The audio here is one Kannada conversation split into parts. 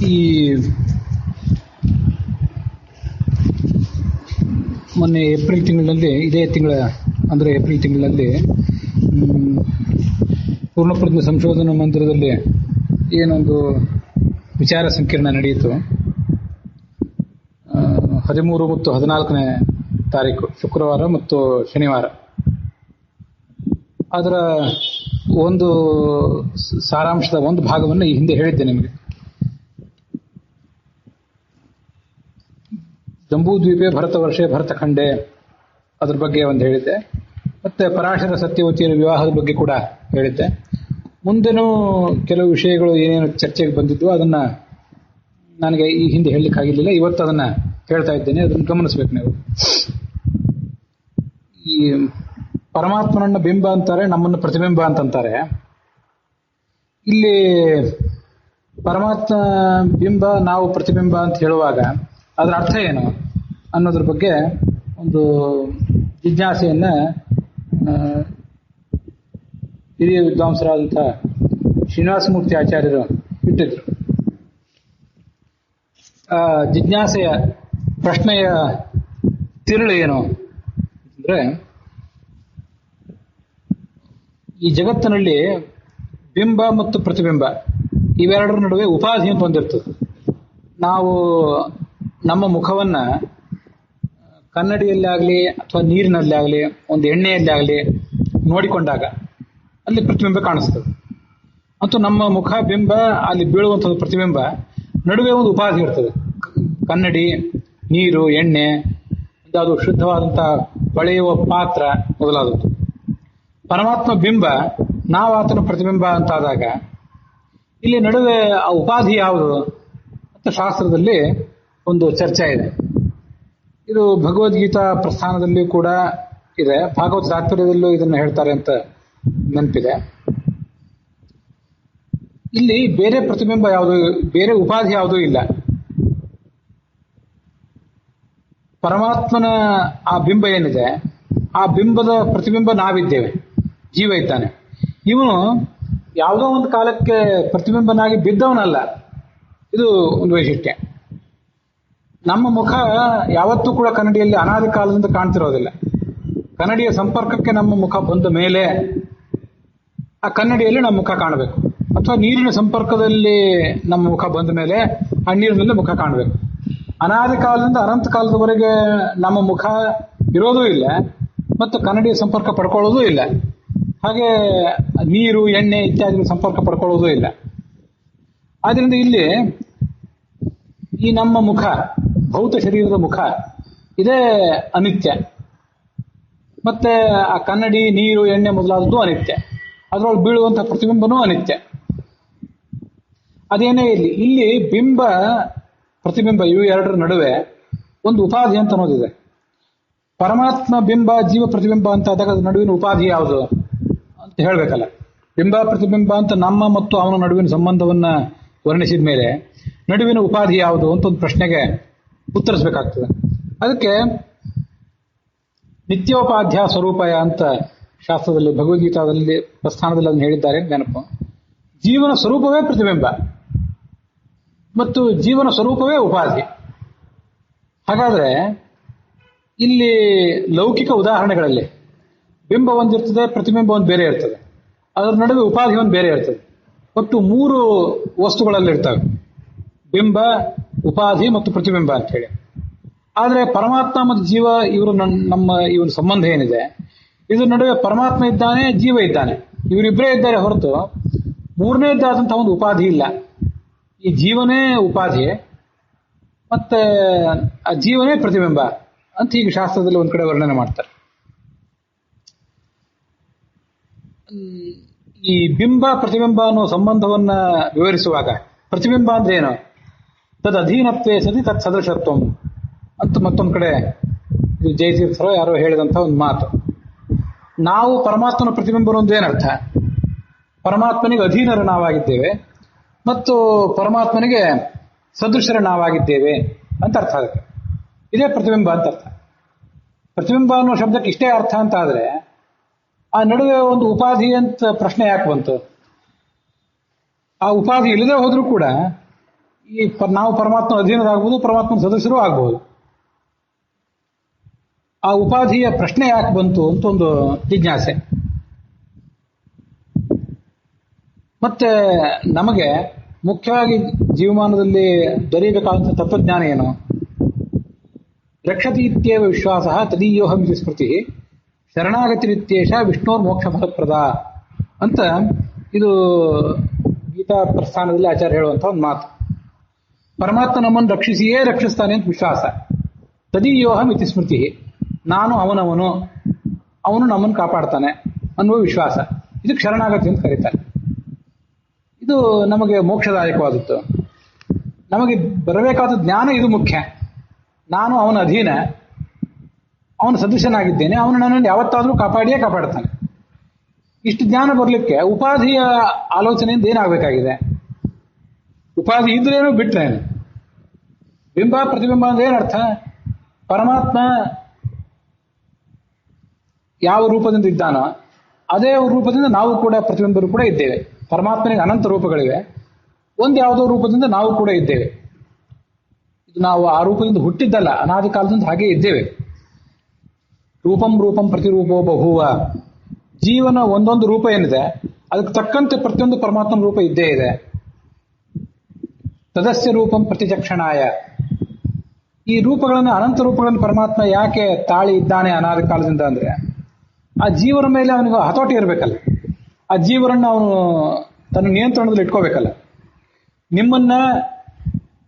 ಈ ಮೊನ್ನೆ ಏಪ್ರಿಲ್ ತಿಂಗಳಲ್ಲಿ, ಇದೇ ತಿಂಗಳ ಅಂದರೆ ಏಪ್ರಿಲ್ ತಿಂಗಳಲ್ಲಿ ಪೂರ್ಣಪ್ರಜ್ಞ ಸಂಶೋಧನಾ ಮಂದಿರದಲ್ಲಿ ಏನೊಂದು ವಿಚಾರ ಸಂಕಿರಣ ನಡೆಯಿತು. 13 ಮತ್ತು 14ನೇ ತಾರೀಕು ಶುಕ್ರವಾರ ಮತ್ತು ಶನಿವಾರ. ಅದರ ಒಂದು ಸಾರಾಂಶದ ಒಂದು ಭಾಗವನ್ನು ಈ ಹಿಂದೆ ಹೇಳಿದ್ದೆ ನಿಮಗೆ. ಜಂಬೂದ್ವೀಪೆ ಭರತವರ್ಷೆ ಭರತಖಂಡೆ ಅದ್ರ ಬಗ್ಗೆ ಒಂದು ಹೇಳಿದ್ದೆ. ಮತ್ತೆ ಪರಾಶರ ಸತ್ಯವತಿಯರ ವಿವಾಹದ ಬಗ್ಗೆ ಕೂಡ ಹೇಳಿದ್ದೆ. ಮುಂದೆನೂ ಕೆಲವು ವಿಷಯಗಳು ಏನೇನು ಚರ್ಚೆಗೆ ಬಂದಿದ್ವು ಅದನ್ನ ನನಗೆ ಈ ಹಿಂದೆ ಹೇಳಲಿಕ್ಕಾಗಿರಲಿಲ್ಲ. ಇವತ್ತು ಅದನ್ನ ಹೇಳ್ತಾ ಇದ್ದೇನೆ, ಅದನ್ನು ಗಮನಿಸ್ಬೇಕು ನೀವು. ಈ ಪರಮಾತ್ಮನನ್ನ ಬಿಂಬ ಅಂತಾರೆ, ನಮ್ಮನ್ನು ಪ್ರತಿಬಿಂಬ ಅಂತಂತಾರೆ. ಇಲ್ಲಿ ಪರಮಾತ್ಮ ಬಿಂಬ, ನಾವು ಪ್ರತಿಬಿಂಬ ಅಂತ ಹೇಳುವಾಗ ಅದರ ಅರ್ಥ ಏನು ಅನ್ನೋದ್ರ ಬಗ್ಗೆ ಒಂದು ಜಿಜ್ಞಾಸೆಯನ್ನ ಹಿರಿಯ ವಿದ್ವಾಂಸರಾದಂಥ ಶ್ರೀನಿವಾಸಮೂರ್ತಿ ಆಚಾರ್ಯರು ಇಟ್ಟಿದ್ರು. ಆ ಜಿಜ್ಞಾಸೆಯ ಪ್ರಶ್ನೆಯ ತಿರುಳು ಏನು ಅಂದ್ರೆ, ಈ ಜಗತ್ತಿನಲ್ಲಿ ಬಿಂಬ ಮತ್ತು ಪ್ರತಿಬಿಂಬ ಇವೆರಡರ ನಡುವೆ ಉಪಾಧಿ ಅಂತ ಹೊಂದಿರ್ತದೆ. ನಾವು ನಮ್ಮ ಮುಖವನ್ನ ಕನ್ನಡಿಯಲ್ಲಿ ಆಗಲಿ ಅಥವಾ ನೀರಿನಲ್ಲಿ ಆಗಲಿ ಒಂದು ಎಣ್ಣೆಯಲ್ಲಿ ಆಗಲಿ ನೋಡಿಕೊಂಡಾಗ ಅಲ್ಲಿ ಪ್ರತಿಬಿಂಬ ಕಾಣಿಸ್ತದೆ. ಅಂತೂ ನಮ್ಮ ಮುಖ ಬಿಂಬ, ಅಲ್ಲಿ ಬೀಳುವಂಥದ್ದು ಪ್ರತಿಬಿಂಬ, ನಡುವೆ ಒಂದು ಉಪಾಧಿ ಇರ್ತದೆ. ಕನ್ನಡಿ, ನೀರು, ಎಣ್ಣೆ, ಅದು ಶುದ್ಧವಾದಂತಹ ಹೊಳೆಯುವ ಪಾತ್ರ ಮೊದಲಾದದ್ದು. ಪರಮಾತ್ಮ ಬಿಂಬ, ನಾವು ಆತನ ಪ್ರತಿಬಿಂಬ ಅಂತಾದಾಗ ಇಲ್ಲಿ ನಡುವೆ ಆ ಉಪಾಧಿ ಯಾವುದು ಅಂತ ಶಾಸ್ತ್ರದಲ್ಲಿ ಒಂದು ಚರ್ಚೆ ಇದೆ. ಇದು ಭಗವದ್ಗೀತಾ ಪ್ರಸ್ಥಾನದಲ್ಲಿ ಕೂಡ ಇದೆ, ಭಾಗವತ ತಾತ್ಪರ್ಯದಲ್ಲೂ ಇದನ್ನು ಹೇಳ್ತಾರೆ ಅಂತ ನೆನಪಿದೆ. ಇಲ್ಲಿ ಬೇರೆ ಪ್ರತಿಬಿಂಬ ಯಾವುದು, ಬೇರೆ ಉಪಾಧಿ ಯಾವುದೂ ಇಲ್ಲ. ಪರಮಾತ್ಮನ ಆ ಬಿಂಬ ಏನಿದೆ, ಆ ಬಿಂಬದ ಪ್ರತಿಬಿಂಬ ನಾವಿದ್ದೇವೆ, ಜೀವ ಇದ್ದಾನೆ. ಇವನು ಯಾವುದೋ ಒಂದು ಕಾಲಕ್ಕೆ ಪ್ರತಿಬಿಂಬನಾಗಿ ಬಿದ್ದವನಲ್ಲ. ಇದು ಒಂದು ವೈಶಿಷ್ಟ್ಯ. ನಮ್ಮ ಮುಖ ಯಾವತ್ತೂ ಕೂಡ ಕನ್ನಡಿಯಲ್ಲಿ ಅನಾದಿ ಕಾಲದಿಂದ ಕಾಣ್ತಿರೋದಿಲ್ಲ. ಕನ್ನಡಿಯ ಸಂಪರ್ಕಕ್ಕೆ ನಮ್ಮ ಮುಖ ಬಂದ ಮೇಲೆ ಆ ಕನ್ನಡಿಯಲ್ಲಿ ನಮ್ಮ ಮುಖ ಕಾಣಬೇಕು, ಅಥವಾ ನೀರಿನ ಸಂಪರ್ಕದಲ್ಲಿ ನಮ್ಮ ಮುಖ ಬಂದ ಮೇಲೆ ಆ ನೀರಿನಲ್ಲಿ ಮುಖ ಕಾಣಬೇಕು. ಅನಾದಿ ಕಾಲದಿಂದ ಅನಂತ ಕಾಲದವರೆಗೆ ನಮ್ಮ ಮುಖ ಇರೋದೂ ಇಲ್ಲ ಮತ್ತು ಕನ್ನಡಿಯ ಸಂಪರ್ಕ ಪಡ್ಕೊಳ್ಳೋದೂ ಇಲ್ಲ. ಹಾಗೆ ನೀರು, ಎಣ್ಣೆ ಇತ್ಯಾದಿ ಸಂಪರ್ಕ ಪಡ್ಕೊಳ್ಳೋದೂ ಇಲ್ಲ. ಆದ್ರಿಂದ ಇಲ್ಲಿ ಈ ನಮ್ಮ ಮುಖ, ಭೌತ ಶರೀರದ ಮುಖ ಇದೇ ಅನಿತ್ಯ. ಮತ್ತೆ ಆ ಕನ್ನಡಿ, ನೀರು, ಎಣ್ಣೆ ಮೊದಲಾದದ್ದು ಅನಿತ್ಯ. ಅದರೊಳಗೆ ಬೀಳುವಂತಹ ಪ್ರತಿಬಿಂಬನೂ ಅನಿತ್ಯ. ಅದೇನೇ ಇರಲಿ, ಇಲ್ಲಿ ಬಿಂಬ ಪ್ರತಿಬಿಂಬ ಇವು ಎರಡರ ನಡುವೆ ಒಂದು ಉಪಾಧಿ ಅಂತ ಅನ್ನೋದಿದೆ. ಪರಮಾತ್ಮ ಬಿಂಬ, ಜೀವ ಪ್ರತಿಬಿಂಬ ಅಂತ ಆದಾಗ ಅದ್ರ ನಡುವಿನ ಉಪಾಧಿ ಯಾವುದು ಅಂತ ಹೇಳ್ಬೇಕಲ್ಲ. ಬಿಂಬ ಪ್ರತಿಬಿಂಬ ಅಂತ ನಮ್ಮ ಮತ್ತು ಅವನ ನಡುವಿನ ಸಂಬಂಧವನ್ನ ವರ್ಣಿಸಿದ ಮೇಲೆ ನಡುವಿನ ಉಪಾಧಿ ಯಾವುದು ಅಂತ ಒಂದು ಪ್ರಶ್ನೆಗೆ ಉತ್ತರಿಸಬೇಕಾಗ್ತದೆ. ಅದಕ್ಕೆ ನಿತ್ಯೋಪಾಧ್ಯ ಸ್ವರೂಪಯ ಅಂತ ಶಾಸ್ತ್ರದಲ್ಲಿ, ಭಗವದ್ಗೀತಾದಲ್ಲಿ ಪ್ರಸ್ಥಾನದಲ್ಲಿ ಅದನ್ನು ಹೇಳಿದ್ದಾರೆ ನೆನಪು. ಜೀವನ ಸ್ವರೂಪವೇ ಪ್ರತಿಬಿಂಬ ಮತ್ತು ಜೀವನ ಸ್ವರೂಪವೇ ಉಪಾಧಿ. ಹಾಗಾದ್ರೆ ಇಲ್ಲಿ ಲೌಕಿಕ ಉದಾಹರಣೆಗಳಲ್ಲಿ ಬಿಂಬ ಒಂದಿರ್ತದೆ, ಪ್ರತಿಬಿಂಬ ಒಂದು ಬೇರೆ ಇರ್ತದೆ, ಅದರ ನಡುವೆ ಉಪಾಧಿ ಒಂದು ಬೇರೆ ಇರ್ತದೆ. ಒಟ್ಟು 3 ವಸ್ತುಗಳಲ್ಲಿ ಇರ್ತವೆ, ಬಿಂಬ, ಉಪಾಧಿ ಮತ್ತು ಪ್ರತಿಬಿಂಬ ಅಂತ ಹೇಳಿ. ಆದರೆ ಪರಮಾತ್ಮ ಮತ್ತು ಜೀವ ಇವರು ನಮ್ಮ ಇವನ ಸಂಬಂಧ ಏನಿದೆ, ಇದ್ರ ನಡುವೆ ಪರಮಾತ್ಮ ಇದ್ದಾನೆ, ಜೀವ ಇದ್ದಾನೆ, ಇವರಿಬ್ಬರೇ ಇದ್ದಾರೆ ಹೊರತು ಮೂರನೇದಾದಂತಹ ಒಂದು ಉಪಾಧಿ ಇಲ್ಲ. ಈ ಜೀವನೇ ಉಪಾಧಿ ಮತ್ತೆ ಆ ಜೀವನೇ ಪ್ರತಿಬಿಂಬ ಅಂತ ಈಗ ಶಾಸ್ತ್ರದಲ್ಲಿ ಒಂದ್ ಕಡೆ ವರ್ಣನೆ ಮಾಡ್ತಾರೆ. ಈ ಬಿಂಬ ಪ್ರತಿಬಿಂಬ ಅನ್ನೋ ಸಂಬಂಧವನ್ನ ವಿವರಿಸುವಾಗ ಪ್ರತಿಬಿಂಬ ಅಂದ್ರೆ ಏನು, ತದ್ ಅಧೀನತ್ವೇ ಸತಿ ತತ್ ಸದೃಶತ್ವಂ ಅಂತ ಮತ್ತೊಂದು ಕಡೆ ಜಯತೀರ್ಥರೋ ಯಾರೋ ಹೇಳಿದಂತಹ ಒಂದು ಮಾತು. ನಾವು ಪರಮಾತ್ಮನ ಪ್ರತಿಬಿಂಬ ಒಂದು ಏನರ್ಥ, ಪರಮಾತ್ಮನಿಗೆ ಅಧೀನರ ನಾವಾಗಿದ್ದೇವೆ ಮತ್ತು ಪರಮಾತ್ಮನಿಗೆ ಸದೃಶರ ನಾವಾಗಿದ್ದೇವೆ ಅಂತ ಅರ್ಥ. ಅದಕ್ಕೆ ಇದೇ ಪ್ರತಿಬಿಂಬ ಅಂತ ಅರ್ಥ. ಪ್ರತಿಬಿಂಬ ಅನ್ನೋ ಶಬ್ದಕ್ಕೆ ಇಷ್ಟೇ ಅರ್ಥ ಅಂತ ಆದ್ರೆ ಆ ನಡುವೆ ಒಂದು ಉಪಾಧಿ ಅಂತ ಪ್ರಶ್ನೆ ಯಾಕೆ ಬಂತು? ಆ ಉಪಾಧಿ ಇಲ್ಲದೆ ಹೋದ್ರೂ ಕೂಡ ನಾವು ಪರಮಾತ್ಮ ಅಧೀನರಾಗಬಹುದು, ಪರಮಾತ್ಮನ ಸದಸ್ಯರು ಆಗಬಹುದು. ಆ ಉಪಾಧಿಯ ಪ್ರಶ್ನೆ ಯಾಕೆ ಬಂತು ಅಂತ ಒಂದು ಜಿಜ್ಞಾಸೆ. ಮತ್ತೆ ನಮಗೆ ಮುಖ್ಯವಾಗಿ ಜೀವಮಾನದಲ್ಲಿ ದೊರೆಯಬೇಕಾದಂಥ ತತ್ವಜ್ಞಾನ ಏನು? ರಕ್ಷತಿ ಇತ್ಯೇವ ವಿಶ್ವಾಸ ತದೀಯೋಹಂ ಇತಿ ಸ್ಮೃತಿ ಶರಣಾಗತಿರಿತ್ಯೇಷ ವಿಷ್ಣೋರ್ ಮೋಕ್ಷ ಫಲಪ್ರದ ಅಂತ ಇದು ಗೀತಾ ಪ್ರಸ್ಥಾನದಲ್ಲಿ ಆಚಾರ್ಯ ಹೇಳುವಂಥ ಒಂದು ಮಾತು. ಪರಮಾತ್ಮ ನಮ್ಮನ್ನು ರಕ್ಷಿಸಿಯೇ ರಕ್ಷಿಸ್ತಾನೆ ಅಂತ ವಿಶ್ವಾಸ. ತದೀಯೋಹಂ ಇತಿ ಸ್ಮೃತಿ, ನಾನು ಅವನವನು, ಅವನು ನಮ್ಮನ್ನು ಕಾಪಾಡ್ತಾನೆ ಅನ್ನುವ ವಿಶ್ವಾಸ. ಇದಕ್ಕೆ ಶರಣಾಗತಿ ಅಂತ ಕರೀತಾರೆ. ಇದು ನಮಗೆ ಮೋಕ್ಷದಾಯಕವಾದದ್ದು. ನಮಗೆ ಬರಬೇಕಾದ ಜ್ಞಾನ ಇದು ಮುಖ್ಯ. ನಾನು ಅವನ ಅಧೀನ, ಅವನ ಸದಸ್ಯನಾಗಿದ್ದೇನೆ, ಅವನು ನನ್ನನ್ನು ಯಾವತ್ತಾದರೂ ಕಾಪಾಡಿಯೇ ಕಾಪಾಡ್ತಾನೆ. ಇಷ್ಟು ಜ್ಞಾನ ಬರಲಿಕ್ಕೆ ಉಪಾಧಿಯ ಆಲೋಚನೆಯಿಂದ ಏನಾಗಬೇಕಾಗಿದೆ? ಉಪಾಧಿ ಇದ್ರೇನು ಬಿಟ್ರೇನು? ಬಿಂಬ ಪ್ರತಿಬಿಂಬ ಅಂದ್ರೆ ಏನರ್ಥ? ಪರಮಾತ್ಮ ಯಾವ ರೂಪದಿಂದ ಇದ್ದಾನೋ ಅದೇ ರೂಪದಿಂದ ನಾವು ಕೂಡ ಪ್ರತಿಬಿಂಬರು ಕೂಡ ಇದ್ದೇವೆ. ಪರಮಾತ್ಮನಿಗೆ ಅನಂತ ರೂಪಗಳಿವೆ. ಒಂದು ಯಾವುದೋ ರೂಪದಿಂದ ನಾವು ಕೂಡ ಇದ್ದೇವೆ. ಇದು ನಾವು ಆ ರೂಪದಿಂದ ಹುಟ್ಟಿದ್ದಲ್ಲ, ಅನಾದಿ ಕಾಲದಿಂದ ಹಾಗೆ ಇದ್ದೇವೆ. ರೂಪಂ ರೂಪಂ ಪ್ರತಿರೂಪೋ ಬಹುವ. ಜೀವನ ಒಂದೊಂದು ರೂಪ ಏನಿದೆ ಅದಕ್ಕೆ ತಕ್ಕಂತೆ ಪ್ರತಿಯೊಂದು ಪರಮಾತ್ಮನ ರೂಪ ಇದ್ದೇ ಇದೆ. ತದಸ್ಯ ರೂಪಂ ಪ್ರತಿಚಕ್ಷಣಾಯ. ಈ ರೂಪಗಳನ್ನು, ಅನಂತ ರೂಪಗಳನ್ನು ಪರಮಾತ್ಮ ಯಾಕೆ ತಾಳಿ ಇದ್ದಾನೆ ಅನಾದಿ ಕಾಲದಿಂದ ಅಂದ್ರೆ, ಆ ಜೀವನ ಮೇಲೆ ಅವನಿಗೆ ಹತೋಟಿ ಇರಬೇಕಲ್ಲ. ಆ ಜೀವನನ್ನು ಅವನು ತನ್ನ ನಿಯಂತ್ರಣದಲ್ಲಿ ಇಟ್ಕೋಬೇಕಲ್ಲ.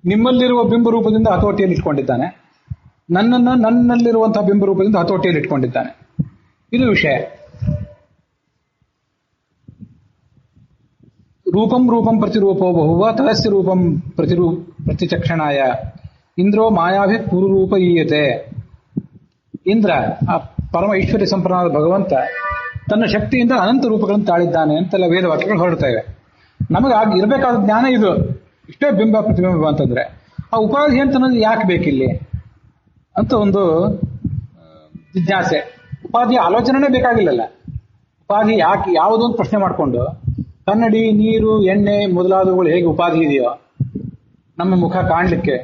ನಿಮ್ಮಲ್ಲಿರುವ ಬಿಂಬ ರೂಪದಿಂದ ಹತೋಟಿಯಲ್ಲಿ ಇಟ್ಕೊಂಡಿದ್ದಾನೆ, ನನ್ನಲ್ಲಿರುವಂತಹ ಬಿಂಬ ರೂಪದಿಂದ ಹತೋಟಿಯಲ್ಲಿ ಇಟ್ಕೊಂಡಿದ್ದಾನೆ. ಇದು ವಿಷಯ. ರೂಪಂ ರೂಪಂ ಪ್ರತಿರೂಪೋ ಬಹುವ ತದಸ್ಯ ರೂಪಂ ಪ್ರತಿಚಕ್ಷಣಾಯ ಇಂದ್ರೋ ಮಾಯಾಭಿ ಪೂರ್ವರೂಪ ಈಯತೆ. ಇಂದ್ರ, ಆ ಪರಮ ಐಶ್ವರ್ಯ ಸಂಪನ್ನನಾದ ಭಗವಂತ ತನ್ನ ಶಕ್ತಿಯಿಂದ ಅನಂತ ರೂಪಗಳನ್ನು ತಾಳಿದ್ದಾನೆ ಅಂತೆಲ್ಲ ವೇದವಾಕ್ಯಗಳು ಹೊರಡ್ತಾ ಇವೆ. ನಮಗೆ ಇರಬೇಕಾದ ಜ್ಞಾನ ಇದು. ಇಷ್ಟೇ ಬಿಂಬ ಪ್ರತಿಬಿಂಬ ಅಂತಂದ್ರೆ ಆ ಉಪಾಧಿ ಅಂತ ಅನ್ನೋದು ಯಾಕೆ ಬೇಕಿಲ್ಲಿ ಅಂತ ಒಂದು ಜಿಜ್ಞಾಸೆ. ಉಪಾಧಿಯ ಆಲೋಚನೆನೇ ಬೇಕಾಗಿಲ್ಲಲ್ಲ. ಉಪಾಧಿ ಯಾಕೆ, ಯಾವುದೊಂದು ಪ್ರಶ್ನೆ ಮಾಡಿಕೊಂಡು ಕನ್ನಡಿ, ನೀರು, ಎಣ್ಣೆ ಮೊದಲಾದವುಗಳು ಹೇಗೆ ಉಪಾಧಿ ಇದೆಯೋ ನಮ್ಮ ಮುಖ ಕಾಣಲಿಕ್ಕೆ,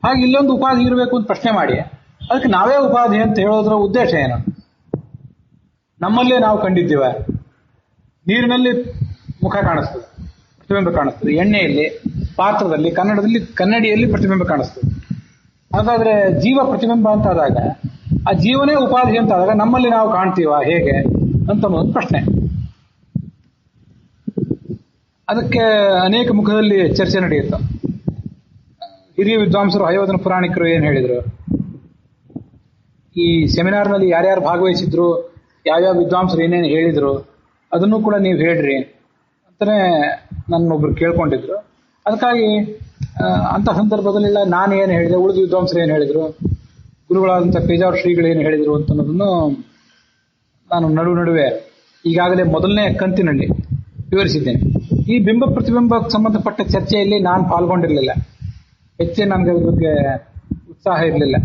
ಹಾಗೆ ಇಲ್ಲೊಂದು ಉಪಾಧಿ ಇರಬೇಕು ಅಂತ ಪ್ರಶ್ನೆ ಮಾಡಿ ಅದಕ್ಕೆ ನಾವೇ ಉಪಾಧಿ ಅಂತ ಹೇಳೋದ್ರ ಉದ್ದೇಶ ಏನು? ನಮ್ಮಲ್ಲೇ ನಾವು ಕಂಡಿದ್ದೀವ. ನೀರಿನಲ್ಲಿ ಮುಖ ಕಾಣಿಸ್ತದೆ, ಪ್ರತಿಬಿಂಬ ಕಾಣಿಸ್ತದೆ. ಎಣ್ಣೆಯಲ್ಲಿ, ಪಾತ್ರದಲ್ಲಿ, ಕನ್ನಡಿಯಲ್ಲಿ ಪ್ರತಿಬಿಂಬ ಕಾಣಿಸ್ತದೆ. ಹಾಗಾದ್ರೆ ಜೀವ ಪ್ರತಿಬಿಂಬ ಅಂತ ಆದಾಗ, ಆ ಜೀವನೇ ಉಪಾಧಿ ಅಂತ ಆದಾಗ ನಮ್ಮಲ್ಲಿ ನಾವು ಕಾಣ್ತೀವ ಹೇಗೆ ಅಂತ ಒಂದು ಪ್ರಶ್ನೆ. ಅದಕ್ಕೆ ಅನೇಕ ಮುಖದಲ್ಲಿ ಚರ್ಚೆ ನಡೆಯುತ್ತೆ. ಹಿರಿಯ ವಿದ್ವಾಂಸರು, ಹಯವದನ ಪುರಾಣಿಕರು ಏನು ಹೇಳಿದ್ರು, ಈ ಸೆಮಿನಾರ್ನಲ್ಲಿ ಯಾರ್ಯಾರು ಭಾಗವಹಿಸಿದ್ರು, ಯಾವ್ಯಾವ ವಿದ್ವಾಂಸರು ಏನೇನು ಹೇಳಿದ್ರು ಅದನ್ನು ಕೂಡ ನೀವು ಹೇಳ್ರಿ ಅಂತಾನೆ ನನ್ನೊಬ್ರು ಕೇಳ್ಕೊಂಡಿದ್ರು. ಅದಕ್ಕಾಗಿ ಅಂತ ಸಂದರ್ಭದಲ್ಲೆಲ್ಲ ನಾನು ಏನು ಹೇಳಿದೆ, ಉಳಿದ ವಿದ್ವಾಂಸರು ಏನು ಹೇಳಿದ್ರು, ಗುರುಗಳಾದಂಥ ಪೇಜಾವರ ಶ್ರೀಗಳು ಏನು ಹೇಳಿದ್ರು ಅಂತ ಅನ್ನೋದನ್ನು ನಾನು ನಡುವೆ ಈಗಾಗಲೇ ಮೊದಲನೇ ಕಂತಿನಲ್ಲಿ ವಿವರಿಸಿದ್ದೇನೆ. ಈ ಬಿಂಬ ಪ್ರತಿಬಿಂಬಕ್ಕೆ ಸಂಬಂಧಪಟ್ಟ ಚರ್ಚೆಯಲ್ಲಿ ನಾನು ಪಾಲ್ಗೊಂಡಿರಲಿಲ್ಲ. ಹೆಚ್ಚೆ ನನಗೆ ಅದ್ರ ಬಗ್ಗೆ ಉತ್ಸಾಹ ಇರಲಿಲ್ಲ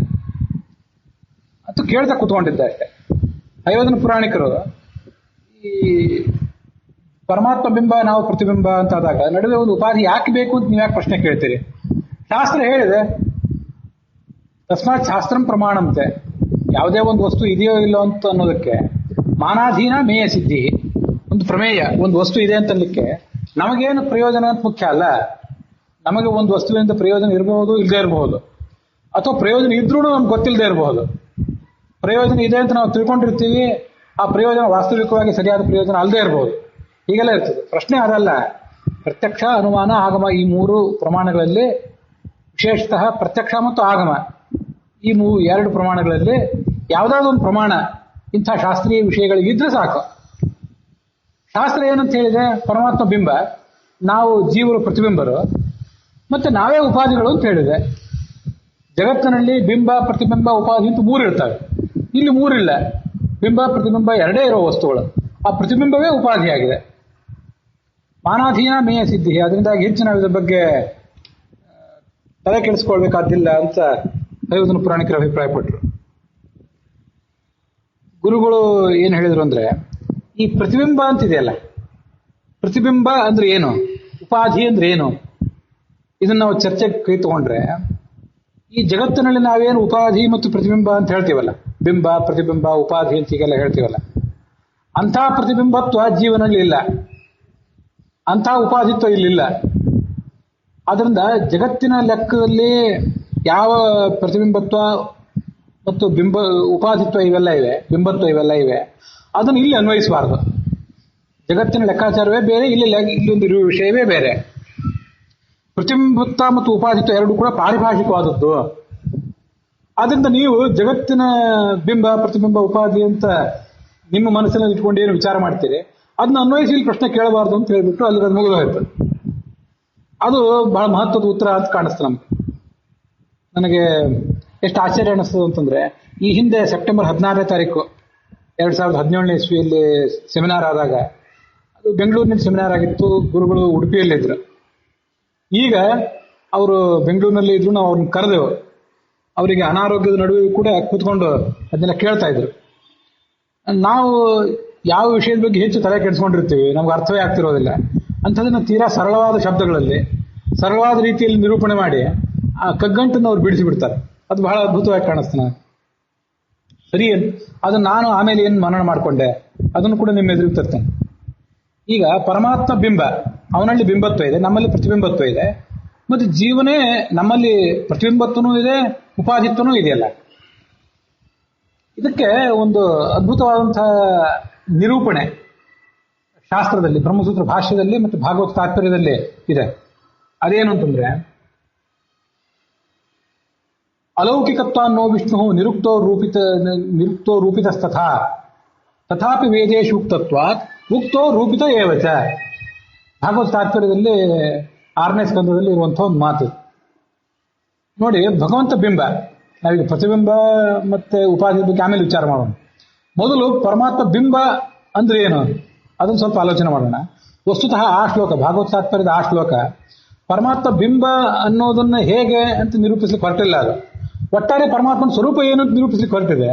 ಅಂತ ಕೇಳ್ತಾ ಕೂತ್ಕೊಂಡಿದ್ದೆ ಅಷ್ಟೇ. ಹಯವದನ ಪುರಾಣಿಕರು ಈ ಪರಮಾತ್ಮ ಬಿಂಬ, ನಾವು ಪ್ರತಿಬಿಂಬ ಅಂತ ಆದಾಗ ನಡುವೆ ಒಂದು ಉಪಾಧಿ ಯಾಕೆ ಬೇಕು ಅಂತ ನೀವು ಯಾಕೆ ಪ್ರಶ್ನೆ ಕೇಳ್ತೀರಿ? ಶಾಸ್ತ್ರ ಹೇಳಿದೆ, ತಸ್ಮಾತ್ ಶಾಸ್ತ್ರಂ ಪ್ರಮಾಣಂತೆ. ಯಾವುದೇ ಒಂದು ವಸ್ತು ಇದೆಯೋ ಇಲ್ಲೋ ಅಂತ ಅನ್ನೋದಕ್ಕೆ ಮಾನಾಧೀನ ಮೇಯ ಸಿದ್ಧಿ, ಒಂದು ಪ್ರಮೇಯ. ಒಂದು ವಸ್ತು ಇದೆ ಅಂತಲಿಕ್ಕೆ ನಮಗೇನು ಪ್ರಯೋಜನ ಅಂತ ಮುಖ್ಯ ಅಲ್ಲ. ನಮಗೆ ಒಂದು ವಸ್ತುವಿನಿಂದ ಪ್ರಯೋಜನ ಇರಬಹುದು, ಇಲ್ಲದೆ ಇರಬಹುದು, ಅಥವಾ ಪ್ರಯೋಜನ ಇದ್ರೂ ನಮ್ಗೆ ಗೊತ್ತಿಲ್ಲದೆ ಇರಬಹುದು. ಪ್ರಯೋಜನ ಇದೆ ಅಂತ ನಾವು ತಿಳ್ಕೊಂಡಿರ್ತೀವಿ, ಆ ಪ್ರಯೋಜನ ವಾಸ್ತವಿಕವಾಗಿ ಸರಿಯಾದ ಪ್ರಯೋಜನ ಅಲ್ಲದೆ ಇರಬಹುದು. ಹೀಗೆಲ್ಲ ಇರ್ತದೆ. ಪ್ರಶ್ನೆ ಅದಲ್ಲ. ಪ್ರತ್ಯಕ್ಷ, ಅನುಮಾನ, ಆಗಮ, ಈ ಮೂರು ಪ್ರಮಾಣಗಳಲ್ಲಿ, ವಿಶೇಷತಃ ಪ್ರತ್ಯಕ್ಷ ಮತ್ತು ಆಗಮ, ಈ ಎರಡು ಪ್ರಮಾಣಗಳಲ್ಲಿ ಯಾವುದಾದ್ರು ಒಂದು ಪ್ರಮಾಣ ಇಂಥ ಶಾಸ್ತ್ರೀಯ ವಿಷಯಗಳಿಗಿದ್ರೆ ಸಾಕು. ಶಾಸ್ತ್ರ ಏನಂತ ಹೇಳಿದೆ? ಪರಮಾತ್ಮ ಬಿಂಬ, ನಾವು ಜೀವರು ಪ್ರತಿಬಿಂಬರು, ಮತ್ತೆ ನಾವೇ ಉಪಾಧಿಗಳು ಅಂತ ಹೇಳಿದೆ. ಜಗತ್ತಿನಲ್ಲಿ ಬಿಂಬ, ಪ್ರತಿಬಿಂಬ, ಉಪಾಧಿ ಅಂತ ಮೂರು ಇರ್ತವೆ. ಇಲ್ಲಿ ಮೂರಿಲ್ಲ. ಬಿಂಬ ಪ್ರತಿಬಿಂಬ ಎರಡೇ ಇರೋ ವಸ್ತುಗಳು. ಆ ಪ್ರತಿಬಿಂಬವೇ ಉಪಾಧಿಯಾಗಿದೆ. ಮಾನಾಧೀನ ಮೇಯ ಸಿದ್ಧಿ. ಅದರಿಂದಾಗಿ ಹೆಚ್ಚು ನಾವು ಇದ್ರ ಬಗ್ಗೆ ತಲೆ ಕೆಡಿಸ್ಕೊಳ್ಬೇಕಾದಿಲ್ಲ ಅಂತ ಹಯವದನ ಪುರಾಣಿಕರು ಅಭಿಪ್ರಾಯಪಟ್ಟರು. ಗುರುಗಳು ಏನು ಹೇಳಿದ್ರು ಅಂದ್ರೆ, ಈ ಪ್ರತಿಬಿಂಬ ಅಂತಿದೆಯಲ್ಲ, ಪ್ರತಿಬಿಂಬ ಅಂದ್ರೆ ಏನು, ಉಪಾಧಿ ಅಂದ್ರೆ ಏನು? ಇದನ್ನ ನಾವು ಚರ್ಚೆಗೆ ಕೈ ತಗೊಂಡ್ರೆ ಈ ಜಗತ್ತಿನಲ್ಲಿ ನಾವೇನು ಉಪಾಧಿ ಮತ್ತು ಪ್ರತಿಬಿಂಬ ಅಂತ ಹೇಳ್ತೀವಲ್ಲ, ಬಿಂಬ ಪ್ರತಿಬಿಂಬ ಉಪಾಧಿ ಅಂತ ಹೀಗೆಲ್ಲ ಹೇಳ್ತೀವಲ್ಲ, ಅಂಥ ಪ್ರತಿಬಿಂಬತ್ವ ಜೀವನಲ್ಲಿ ಇಲ್ಲ, ಅಂಥ ಉಪಾಧಿತ್ವ ಇಲ್ಲಿಲ್ಲ. ಆದ್ರಿಂದ ಜಗತ್ತಿನ ಲೆಕ್ಕದಲ್ಲಿ ಯಾವ ಪ್ರತಿಬಿಂಬತ್ವ ಮತ್ತು ಉಪಾಧಿತ್ವ ಇವೆಲ್ಲ ಇವೆ, ಬಿಂಬತ್ವ ಇವೆಲ್ಲ ಇವೆ, ಅದನ್ನು ಇಲ್ಲಿ ಅನ್ವಯಿಸಬಾರದು. ಜಗತ್ತಿನ ಲೆಕ್ಕಾಚಾರವೇ ಬೇರೆ, ಇಲ್ಲೊಂದು ಇರುವ ವಿಷಯವೇ ಬೇರೆ. ಪ್ರತಿಬಿಂಬತ್ವ ಮತ್ತು ಉಪಾಧಿತ್ವ ಎರಡು ಕೂಡ ಪಾರಿಭಾಷಿಕವಾದದ್ದು. ಆದ್ರಿಂದ ನೀವು ಜಗತ್ತಿನ ಬಿಂಬ ಪ್ರತಿಬಿಂಬ ಉಪಾಧಿ ಅಂತ ನಿಮ್ಮ ಮನಸ್ಸಿನಲ್ಲಿ ಇಟ್ಕೊಂಡು ಏನು ವಿಚಾರ ಮಾಡ್ತೀರಿ ಅದನ್ನ ಅನ್ವಯಿಸಿ ಇಲ್ಲಿ ಪ್ರಶ್ನೆ ಕೇಳಬಾರ್ದು ಅಂತ ಹೇಳ್ಬಿಟ್ಟು ಅಲ್ಲಿ ಅದು ಮುಗಿದೋಯ್ತು. ಅದು ಬಹಳ ಮಹತ್ವದ ಉತ್ತರ ಅಂತ ಕಾಣಿಸ್ತು ನಮ್ಗೆ. ನನಗೆ ಎಷ್ಟು ಆಶ್ಚರ್ಯ ಅನಿಸ್ತದೆ ಅಂತಂದ್ರೆ, ಈ ಹಿಂದೆ ಸೆಪ್ಟೆಂಬರ್ 16ನೇ ತಾರೀಕು 2017ನೇ ಇಸ್ವಿಯಲ್ಲಿ ಸೆಮಿನಾರ್ ಆದಾಗ, ಅದು ಬೆಂಗಳೂರಿನ ಸೆಮಿನಾರ್ ಆಗಿತ್ತು, ಗುರುಗಳು ಉಡುಪಿಯಲ್ಲಿದ್ರು. ಈಗ ಅವರು ಬೆಂಗಳೂರಿನಲ್ಲಿ ಇದ್ರು, ನಾವು ಅವ್ರನ್ನ ಕರೆದೆವು. ಅವರಿಗೆ ಅನಾರೋಗ್ಯದ ನಡುವೆ ಕೂಡ ಕೂತ್ಕೊಂಡು ಅದನ್ನೆಲ್ಲ ಕೇಳ್ತಾ ಇದ್ರು. ನಾವು ಯಾವ ವಿಷಯದ ಬಗ್ಗೆ ಹೆಚ್ಚು ತಲೆ ಕೆಡಿಸ್ಕೊಂಡಿರ್ತೀವಿ, ನಮ್ಗೆ ಅರ್ಥವೇ ಆಗ್ತಿರೋದಿಲ್ಲ. ಅಂಥದನ್ನ ತೀರಾ ಸರಳವಾದ ಶಬ್ದಗಳಲ್ಲಿ ಸರಳವಾದ ರೀತಿಯಲ್ಲಿ ನಿರೂಪಣೆ ಮಾಡಿ ಆ ಕಗ್ಗಂಟನ್ನು ಅವ್ರು ಬಿಡಿಸಿ ಬಿಡ್ತಾರೆ. ಅದು ಬಹಳ ಅದ್ಭುತವಾಗಿ ಕಾಣಿಸ್ತಾನೆ. ಸರಿ, ಅದನ್ನು ನಾನು ಆಮೇಲೆ ಏನು ಮನನ ಮಾಡಿಕೊಂಡೆ ಅದನ್ನು ಕೂಡ ನಿಮ್ಮ ಎದುರಿಗೆ ತರ್ತೇನೆ. ಈಗ ಪರಮಾತ್ಮ ಬಿಂಬ, ಅವನಲ್ಲಿ ಬಿಂಬತ್ವ ಇದೆ, ನಮ್ಮಲ್ಲಿ ಪ್ರತಿಬಿಂಬತ್ವ ಇದೆ. ಮತ್ತು ಜೀವನೇ ನಮ್ಮಲ್ಲಿ ಪ್ರತಿಬಿಂಬತ್ವನೂ ಇದೆ, ಉಪಾಧಿತ್ವನೂ ಇದೆಯಲ್ಲ. ಇದಕ್ಕೆ ಒಂದು ಅದ್ಭುತವಾದಂತಹ ನಿರೂಪಣೆ ಶಾಸ್ತ್ರದಲ್ಲಿ, ಬ್ರಹ್ಮಸೂತ್ರ ಭಾಷ್ಯದಲ್ಲಿ ಮತ್ತು ಭಾಗವತ ತಾತ್ಪರ್ಯದಲ್ಲಿ ಇದೆ. ಅದೇನು ಅಂತಂದ್ರೆ, ಅಲೌಕಿಕತ್ವ ಅನ್ನೋ ವಿಷ್ಣು ನಿರುಕ್ತೋ ರೂಪಿತಸ್ತಥಾ ತಥಾಪಿ ವೇದೇಶು ಉಕ್ತತ್ವಾತ್ ಉಕ್ತೋ ರೂಪಿತ ಏವಚ. ಭಾಗವತ ತಾತ್ಪರ್ಯದಲ್ಲಿ 6ನೇ ಸ್ಕಂದದಲ್ಲಿ ಇರುವಂತಹ ಒಂದು ಮಾತು ನೋಡಿ. ಭಗವಂತ ಬಿಂಬ, ನಾವೀಗ ಪ್ರತಿಬಿಂಬ ಮತ್ತೆ ಉಪಾಧಿ ಬಗ್ಗೆ ಆಮೇಲೆ ವಿಚಾರ ಮಾಡೋಣ. ಮೊದಲು ಪರಮಾತ್ಮ ಬಿಂಬ ಅಂದ್ರೆ ಏನು ಅದನ್ನು ಸ್ವಲ್ಪ ಆಲೋಚನೆ ಮಾಡೋಣ. ವಸ್ತುತಃ ಆ ಶ್ಲೋಕ, ಭಾಗವತ ತಾತ್ಪರ್ಯದ ಆ ಶ್ಲೋಕ ಪರಮಾತ್ಮ ಬಿಂಬ ಅನ್ನೋದನ್ನ ಹೇಗೆ ಅಂತ ನಿರೂಪಿಸ್ಲಿಕ್ಕೆ ಹೊರಟಿಲ್ಲ. ಅದು ಒಟ್ಟಾರೆ ಪರಮಾತ್ಮನ ಸ್ವರೂಪ ಏನು ಅಂತ ನಿರೂಪಿಸ್ಲಿಕ್ಕೆ ಹೊರಟಿದೆ.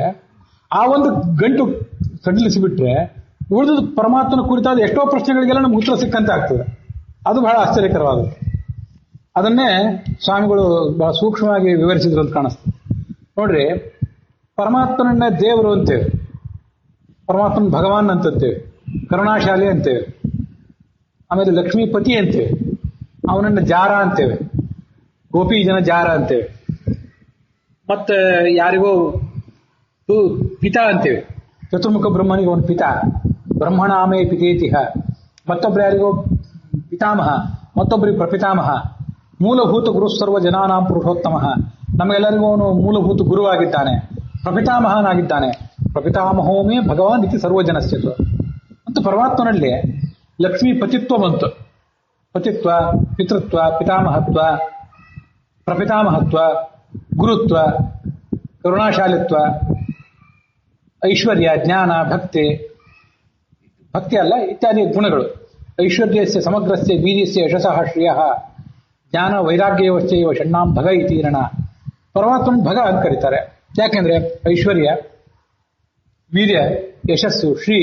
ಆ ಒಂದು ಗಂಟು ಸಡಿಲಿಸಿಬಿಟ್ರೆ ಉಳಿದ ಪರಮಾತ್ಮನ ಕುರಿತಾದ ಎಷ್ಟೋ ಪ್ರಶ್ನೆಗಳಿಗೆಲ್ಲ ನಮ್ಗೆ ಉತ್ತರ ಸಿಕ್ಕಂತೆ ಆಗ್ತದೆ. ಅದು ಬಹಳ ಆಶ್ಚರ್ಯಕರವಾದದ್ದು. ಅದನ್ನೇ ಸ್ವಾಮಿಗಳು ಬಹಳ ಸೂಕ್ಷ್ಮವಾಗಿ ವಿವರಿಸಿದ್ರು ಅಂತ ಕಾಣಿಸ್ತದೆ. ನೋಡ್ರಿ, ಪರಮಾತ್ಮನನ್ನ ದೇವರು ಅಂತೇವೆ, ಪರಮಾತ್ಮನ ಭಗವಾನ್ ಅಂತೇವೆ, ಕರುಣಾಶಾಲಿ ಅಂತೇವೆ, ಆಮೇಲೆ ಲಕ್ಷ್ಮೀಪತಿ ಅಂತೇವೆ, ಅವನನ್ನ ಜಾರ ಅಂತೇವೆ, ಗೋಪಿ ಜನ ಜಾರ ಅಂತೇವೆ, ಮತ್ತೆ ಯಾರಿಗೋ ಪಿತಾ ಅಂತೇವೆ, ಚತುರ್ಮುಖ ಬ್ರಹ್ಮನಿಗೆ ಒಂದು ಪಿತಾ, ಬ್ರಹ್ಮಣಾಮೇ ಪಿತೇತಿಹ, ಮತ್ತೊಬ್ರು ಯಾರಿಗೋ ಪಿತಾಮಹ, ಮತ್ತೊಬ್ಬರಿಗೆ ಪ್ರಪಿತಾಮಹ, ಮೂಲಭೂತ ಗುರು ಸರ್ವ ಜನಾನಾಂ ಪುರುಷೋತ್ತಮ, ನಮಗೆಲ್ಲರಿಗೂ ಅವನು ಮೂಲಭೂತ ಗುರುವಾಗಿದ್ದಾನೆ, ಪ್ರಪಿತಾಮಹನಾಗಿದ್ದಾನೆ. ಪ್ರಪಿತಾಮಹೋಮೇ ಭಗವಾನ್ ಇತಿ ಸರ್ವಜನಸ್ಯತು ಅಂತ ಪರಮಾತ್ಮನಲ್ಲಿ ಲಕ್ಷ್ಮೀ ಪತಿತ್ವ ಬಂತು. ಪತಿತ್ವ, ಪಿತೃತ್ವ, ಪಿತಾಮಹತ್ವ, ಪ್ರಪಿತಾಮಹತ್ವ, ಗುರುತ್ವ, ಕರುಣಾಶಾಲಿತ್ವ, ಐಶ್ವರ್ಯ, ಜ್ಞಾನ, ಭಕ್ತಿ ಅಲ್ಲ ಇತ್ಯಾದಿ ಗುಣಗಳು. ಐಶ್ವರ್ಯಸ್ಯ ಸಮಗ್ರಸ್ಯ ಬೀಜಸ್ಯ ಯಶಸಃ ಶ್ರಿಯಃ ಜ್ಞಾನ ವೈರಾಗ್ಯವಶ್ಚೈವ ಷಣ್ಣಾಂ ಭಗ ಇತೀರಣ. ಪರಮಾತ್ಮನ ಭಗ ಅಂತ ಕರೀತಾರೆ. ಯಾಕೆಂದ್ರೆ ಐಶ್ವರ್ಯ, ವೀರ್ಯ, ಯಶಸ್ಸು, ಶ್ರೀ,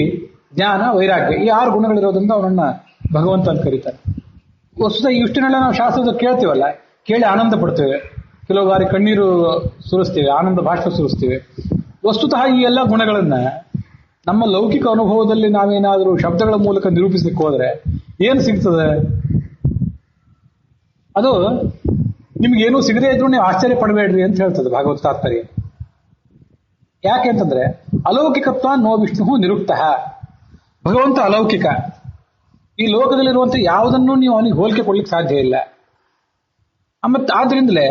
ಜ್ಞಾನ, ವೈರಾಗ್ಯ ಈ 6 ಗುಣಗಳಿರೋದ್ರಿಂದ ಅವನನ್ನ ಭಗವಂತ ಅಂತ ಕರೀತಾರೆ. ವಸ್ತುತ ಇಷ್ಟನ್ನೆಲ್ಲ ನಾವು ಶಾಸ್ತ್ರದ ಕೇಳ್ತೀವಲ್ಲ, ಕೇಳಿ ಆನಂದ ಪಡ್ತೇವೆ, ಕೆಲವು ಬಾರಿ ಕಣ್ಣೀರು ಸುರಿಸ್ತೇವೆ, ಆನಂದ ಭಾಷೆ ಸುರಿಸ್ತೇವೆ. ವಸ್ತುತಃ ಈ ಎಲ್ಲ ಗುಣಗಳನ್ನ ನಮ್ಮ ಲೌಕಿಕ ಅನುಭವದಲ್ಲಿ ನಾವೇನಾದರೂ ಶಬ್ದಗಳ ಮೂಲಕ ನಿರೂಪಿಸಲಿಕ್ಕೆ ಹೋದ್ರೆ ಏನು ಸಿಗ್ತದೆ? ಅದು ನಿಮ್ಗೇನೂ ಸಿಗದೇ ಇದ್ರು ನೀವು ಆಶ್ಚರ್ಯ ಪಡಬೇಡ್ರಿ ಅಂತ ಹೇಳ್ತದೆ ಭಾಗವತ ತಾತ್ಪರ್ಯ. ಯಾಕೆ ಅಂತಂದ್ರೆ, ಅಲೌಕಿಕತ್ವ ನೋ ವಿಷ್ಣು ನಿರುಕ್ತ. ಭಗವಂತ ಅಲೌಕಿಕ. ಈ ಲೋಕದಲ್ಲಿರುವಂತ ಯಾವುದನ್ನು ನೀವು ಅವನಿಗೆ ಹೋಲಿಕೆ ಕೊಡ್ಲಿಕ್ಕೆ ಸಾಧ್ಯ ಇಲ್ಲ. ಮತ್ತೆ ಆದ್ರಿಂದಲೇ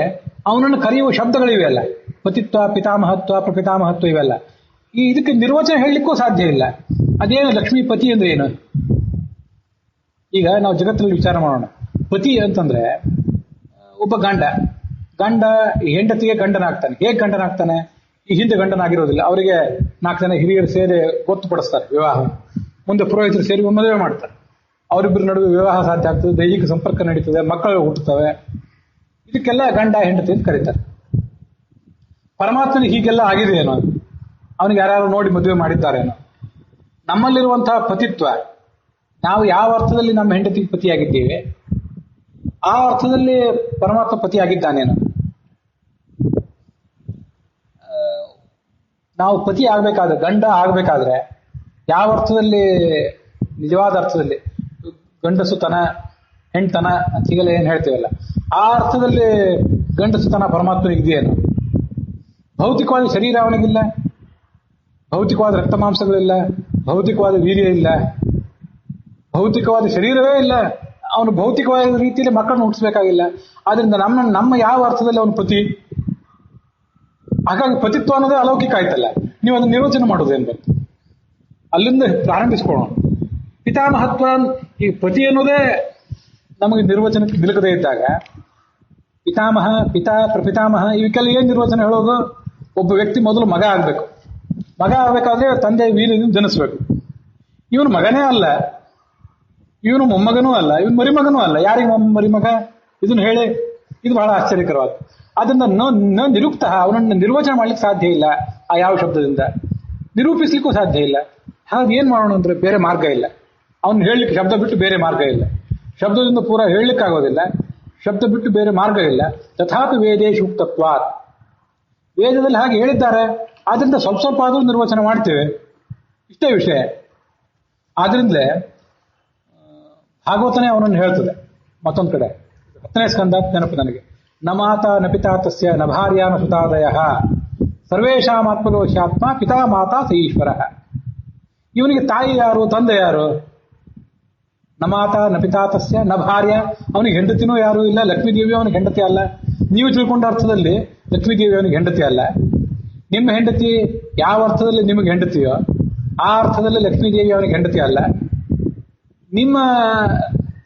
ಅವನನ್ನು ಕರೆಯುವ ಶಬ್ದಗಳಿವೆ ಅಲ್ಲ, ಪತಿತ್ವ, ಪಿತಾಮಹತ್ವ, ಪ್ರಪಿತಾಮಹತ್ವ, ಇವೆಲ್ಲ ಇದಕ್ಕೆ ನಿರ್ವಚನ ಹೇಳಲಿಕ್ಕೂ ಸಾಧ್ಯ ಇಲ್ಲ. ಅದೇನು ಲಕ್ಷ್ಮೀಪತಿ ಅಂದ್ರೆ ಏನು? ಈಗ ನಾವು ಜಗತ್ತಿನಲ್ಲಿ ವಿಚಾರ ಮಾಡೋಣ. ಪತಿ ಅಂತಂದ್ರೆ ಒಬ್ಬ ಗಂಡ ಹೆಂಡತಿಗೆ ಗಂಡನಾಗ್ತಾನೆ. ಹೇಗೆ ಗಂಡನಾಗ್ತಾನೆ? ಈ ಹಿಂದೆ ಗಂಡನಾಗಿರೋದಿಲ್ಲ, ಅವರಿಗೆ 4 ಜನ ಹಿರಿಯರು ಸೇರಿ ಗೊತ್ತುಪಡಿಸ್ತಾರೆ ವಿವಾಹ, ಮುಂದೆ ಪುರೋಹಿತರು ಸೇರಿ ಮದುವೆ ಮಾಡ್ತಾರೆ. ಅವರಿಬ್ಬರ ನಡುವೆ ವಿವಾಹ ಸಾಧ್ಯ ಆಗ್ತದೆ, ದೈಹಿಕ ಸಂಪರ್ಕ ನಡೀತದೆ, ಮಕ್ಕಳು ಹುಟ್ಟುತ್ತವೆ. ಇದಕ್ಕೆಲ್ಲ ಗಂಡ ಹೆಂಡತಿ ಅಂತ ಕರೀತಾರೆ. ಪರಮಾತ್ಮನಿಗೆ ಹೀಗೆಲ್ಲ ಆಗಿದೆಯೇನೋ? ಅವನಿಗೆ ಯಾರು ನೋಡಿ ಮದುವೆ ಮಾಡಿದ್ದಾರೇನೋ? ನಮ್ಮಲ್ಲಿರುವಂತಹ ಪತಿತ್ವ, ನಾವು ಯಾವ ಅರ್ಥದಲ್ಲಿ ನಮ್ಮ ಹೆಂಡತಿಗೆ ಪತಿಯಾಗಿದ್ದೇವೆ, ಆ ಅರ್ಥದಲ್ಲಿ ಪರಮಾತ್ಮ ಪತಿಯಾಗಿದ್ದಾನೇನು. ನಾವು ಪತಿ ಆಗ್ಬೇಕಾದ್ರೆ, ಗಂಡ ಆಗ್ಬೇಕಾದ್ರೆ ಯಾವ ಅರ್ಥದಲ್ಲಿ, ನಿಜವಾದ ಅರ್ಥದಲ್ಲಿ ಗಂಡಸುತನ ಹೆಣ್ತನ ಅಂತೀಗೆಲ್ಲ ಏನ್ ಹೇಳ್ತೀವಲ್ಲ, ಆ ಅರ್ಥದಲ್ಲಿ ಗಂಡಸುತನ ಪರಮಾತ್ಮನಿಗಿದೆಯೇನು? ಭೌತಿಕವಾದ ಶರೀರ ಅವನಿಗಿಲ್ಲ, ಭೌತಿಕವಾದ ರಕ್ತ ಮಾಂಸಗಳಿಲ್ಲ, ಭೌತಿಕವಾದ ವೀರ್ಯ ಇಲ್ಲ, ಭೌತಿಕವಾದ ಶರೀರವೇ ಇಲ್ಲ. ಅವನು ಭೌತಿಕವಾದ ರೀತಿಯಲ್ಲಿ ಮಕ್ಕಳನ್ನು ಹುಟ್ಟಿಸ್ಬೇಕಾಗಿಲ್ಲ. ಆದ್ರಿಂದ ನಮ್ಮ ಯಾವ ಅರ್ಥದಲ್ಲಿ ಅವನು ಪತಿ? ಹಾಗಾಗಿ ಪತಿತ್ವ ಅನ್ನೋದೇ ಅಲೌಕಿಕ ಆಯ್ತಲ್ಲ. ನೀವು ಅದನ್ನು ನಿರ್ವಚನ ಮಾಡೋದೇನ್ ಬೇಕು? ಅಲ್ಲಿಂದ ಪ್ರಾರಂಭಿಸ್ಕೊಳ್ಳೋಣ. ಪಿತಾಮಹತ್ವ, ಈ ಪತಿ ಅನ್ನೋದೇ ನಮಗೆ ನಿರ್ವಚನಕ್ಕೆ ನಿಲುಕದೇ ಇದ್ದಾಗ ಪಿತಾಮಹ, ಪಿತಾ, ಪ್ರಪಿತಾಮಹ ಇವಕ್ಕೆಲ್ಲ ಏನ್ ನಿರ್ವಚನ ಹೇಳೋದು? ಒಬ್ಬ ವ್ಯಕ್ತಿ ಮೊದಲು ಮಗ ಆಗ್ಬೇಕು. ಮಗ ಆಗ್ಬೇಕಾದ್ರೆ ತಂದೆ ವೀರ್ಯದಿಂದ ಜನಿಸ್ಬೇಕು. ಇವನು ಮಗನೇ ಅಲ್ಲ, ಇವನು ಮೊಮ್ಮಗನೂ ಅಲ್ಲ, ಇವನು ಮರಿಮಗನೂ ಅಲ್ಲ. ಯಾರಿಗೆ ಮರಿಮಗ? ಇದನ್ನು ಹೇಳಿ, ಇದು ಬಹಳ ಆಶ್ಚರ್ಯಕರವಾದ. ಅದರಿಂದ ನ ನಿರುಕ್ತ, ಅವನನ್ನು ನಿರ್ವಚನ ಮಾಡ್ಲಿಕ್ಕೆ ಸಾಧ್ಯ ಇಲ್ಲ. ಆ ಯಾವ ಶಬ್ದದಿಂದ ನಿರೂಪಿಸ್ಲಿಕ್ಕೂ ಸಾಧ್ಯ ಇಲ್ಲ. ಹಾಗೆ ಏನ್ ಮಾಡೋಣ ಅಂದ್ರೆ ಬೇರೆ ಮಾರ್ಗ ಇಲ್ಲ. ಅವನು ಹೇಳಲಿಕ್ಕೆ ಶಬ್ದ ಬಿಟ್ಟು ಬೇರೆ ಮಾರ್ಗ ಇಲ್ಲ. ಶಬ್ದದಿಂದ ಪೂರ ಹೇಳಲಿಕ್ಕಾಗೋದಿಲ್ಲ, ಶಬ್ದ ಬಿಟ್ಟು ಬೇರೆ ಮಾರ್ಗ ಇಲ್ಲ. ತಥಾಪಿ ವೇದೇಶು ಉಕ್ತತ್ವಾತ್, ವೇದದಲ್ಲಿ ಹಾಗೆ ಹೇಳಿದ್ದಾರೆ. ಆದ್ರಿಂದ ಸ್ವಲ್ಪ ಸ್ವಲ್ಪ ಆದರೂ ನಿರ್ವಚನ ಮಾಡ್ತೇವೆ, ಇಷ್ಟೇ ವಿಷಯ. ಆದ್ರಿಂದಲೇ ಭಾಗವತನೇ ಅವನನ್ನು ಹೇಳ್ತದೆ. ಮತ್ತೊಂದು ಕಡೆ 10ನೇ ಸ್ಕಂದ ನೆನಪು ನನಗೆ. ನ ಮಾತಾ ನ ಪಿತಾ ತಸ್ಯ ನ ಭಾರ್ಯಾ ನ ಸುತಾದಯ ಸರ್ವೇಷಾಮಾತ್ಮಗೋಶ್ಯಾತ್ಮ ಪಿತಾ ಮಾತಾ ಸ ಈಶ್ವರ. ಇವನಿಗೆ ತಾಯಿ ಯಾರು, ತಂದೆ ಯಾರು? ನ ಮಾತಾ ನ ಪಿತಾ ತಸ್ಯ ನ ಭಾರ್ಯ, ಅವನಿಗೆ ಹೆಂಡತಿನೂ ಯಾರು ಇಲ್ಲ. ಲಕ್ಷ್ಮೀದೇವಿ ಅವನಿಗೆ ಹೆಂಡತಿ ಅಲ್ಲ. ನೀವು ತಿಳ್ಕೊಂಡ ಅರ್ಥದಲ್ಲಿ ಲಕ್ಷ್ಮೀದೇವಿ ಅವನಿಗೆ ಹೆಂಡತಿ ಅಲ್ಲ. ನಿಮ್ಮ ಹೆಂಡತಿ ಯಾವ ಅರ್ಥದಲ್ಲಿ ನಿಮಗೆ ಹೆಂಡತಿಯೋ ಆ ಅರ್ಥದಲ್ಲಿ ಲಕ್ಷ್ಮೀದೇವಿ ಅವನಿಗೆ ಹೆಂಡತಿ ಅಲ್ಲ. ನಿಮ್ಮ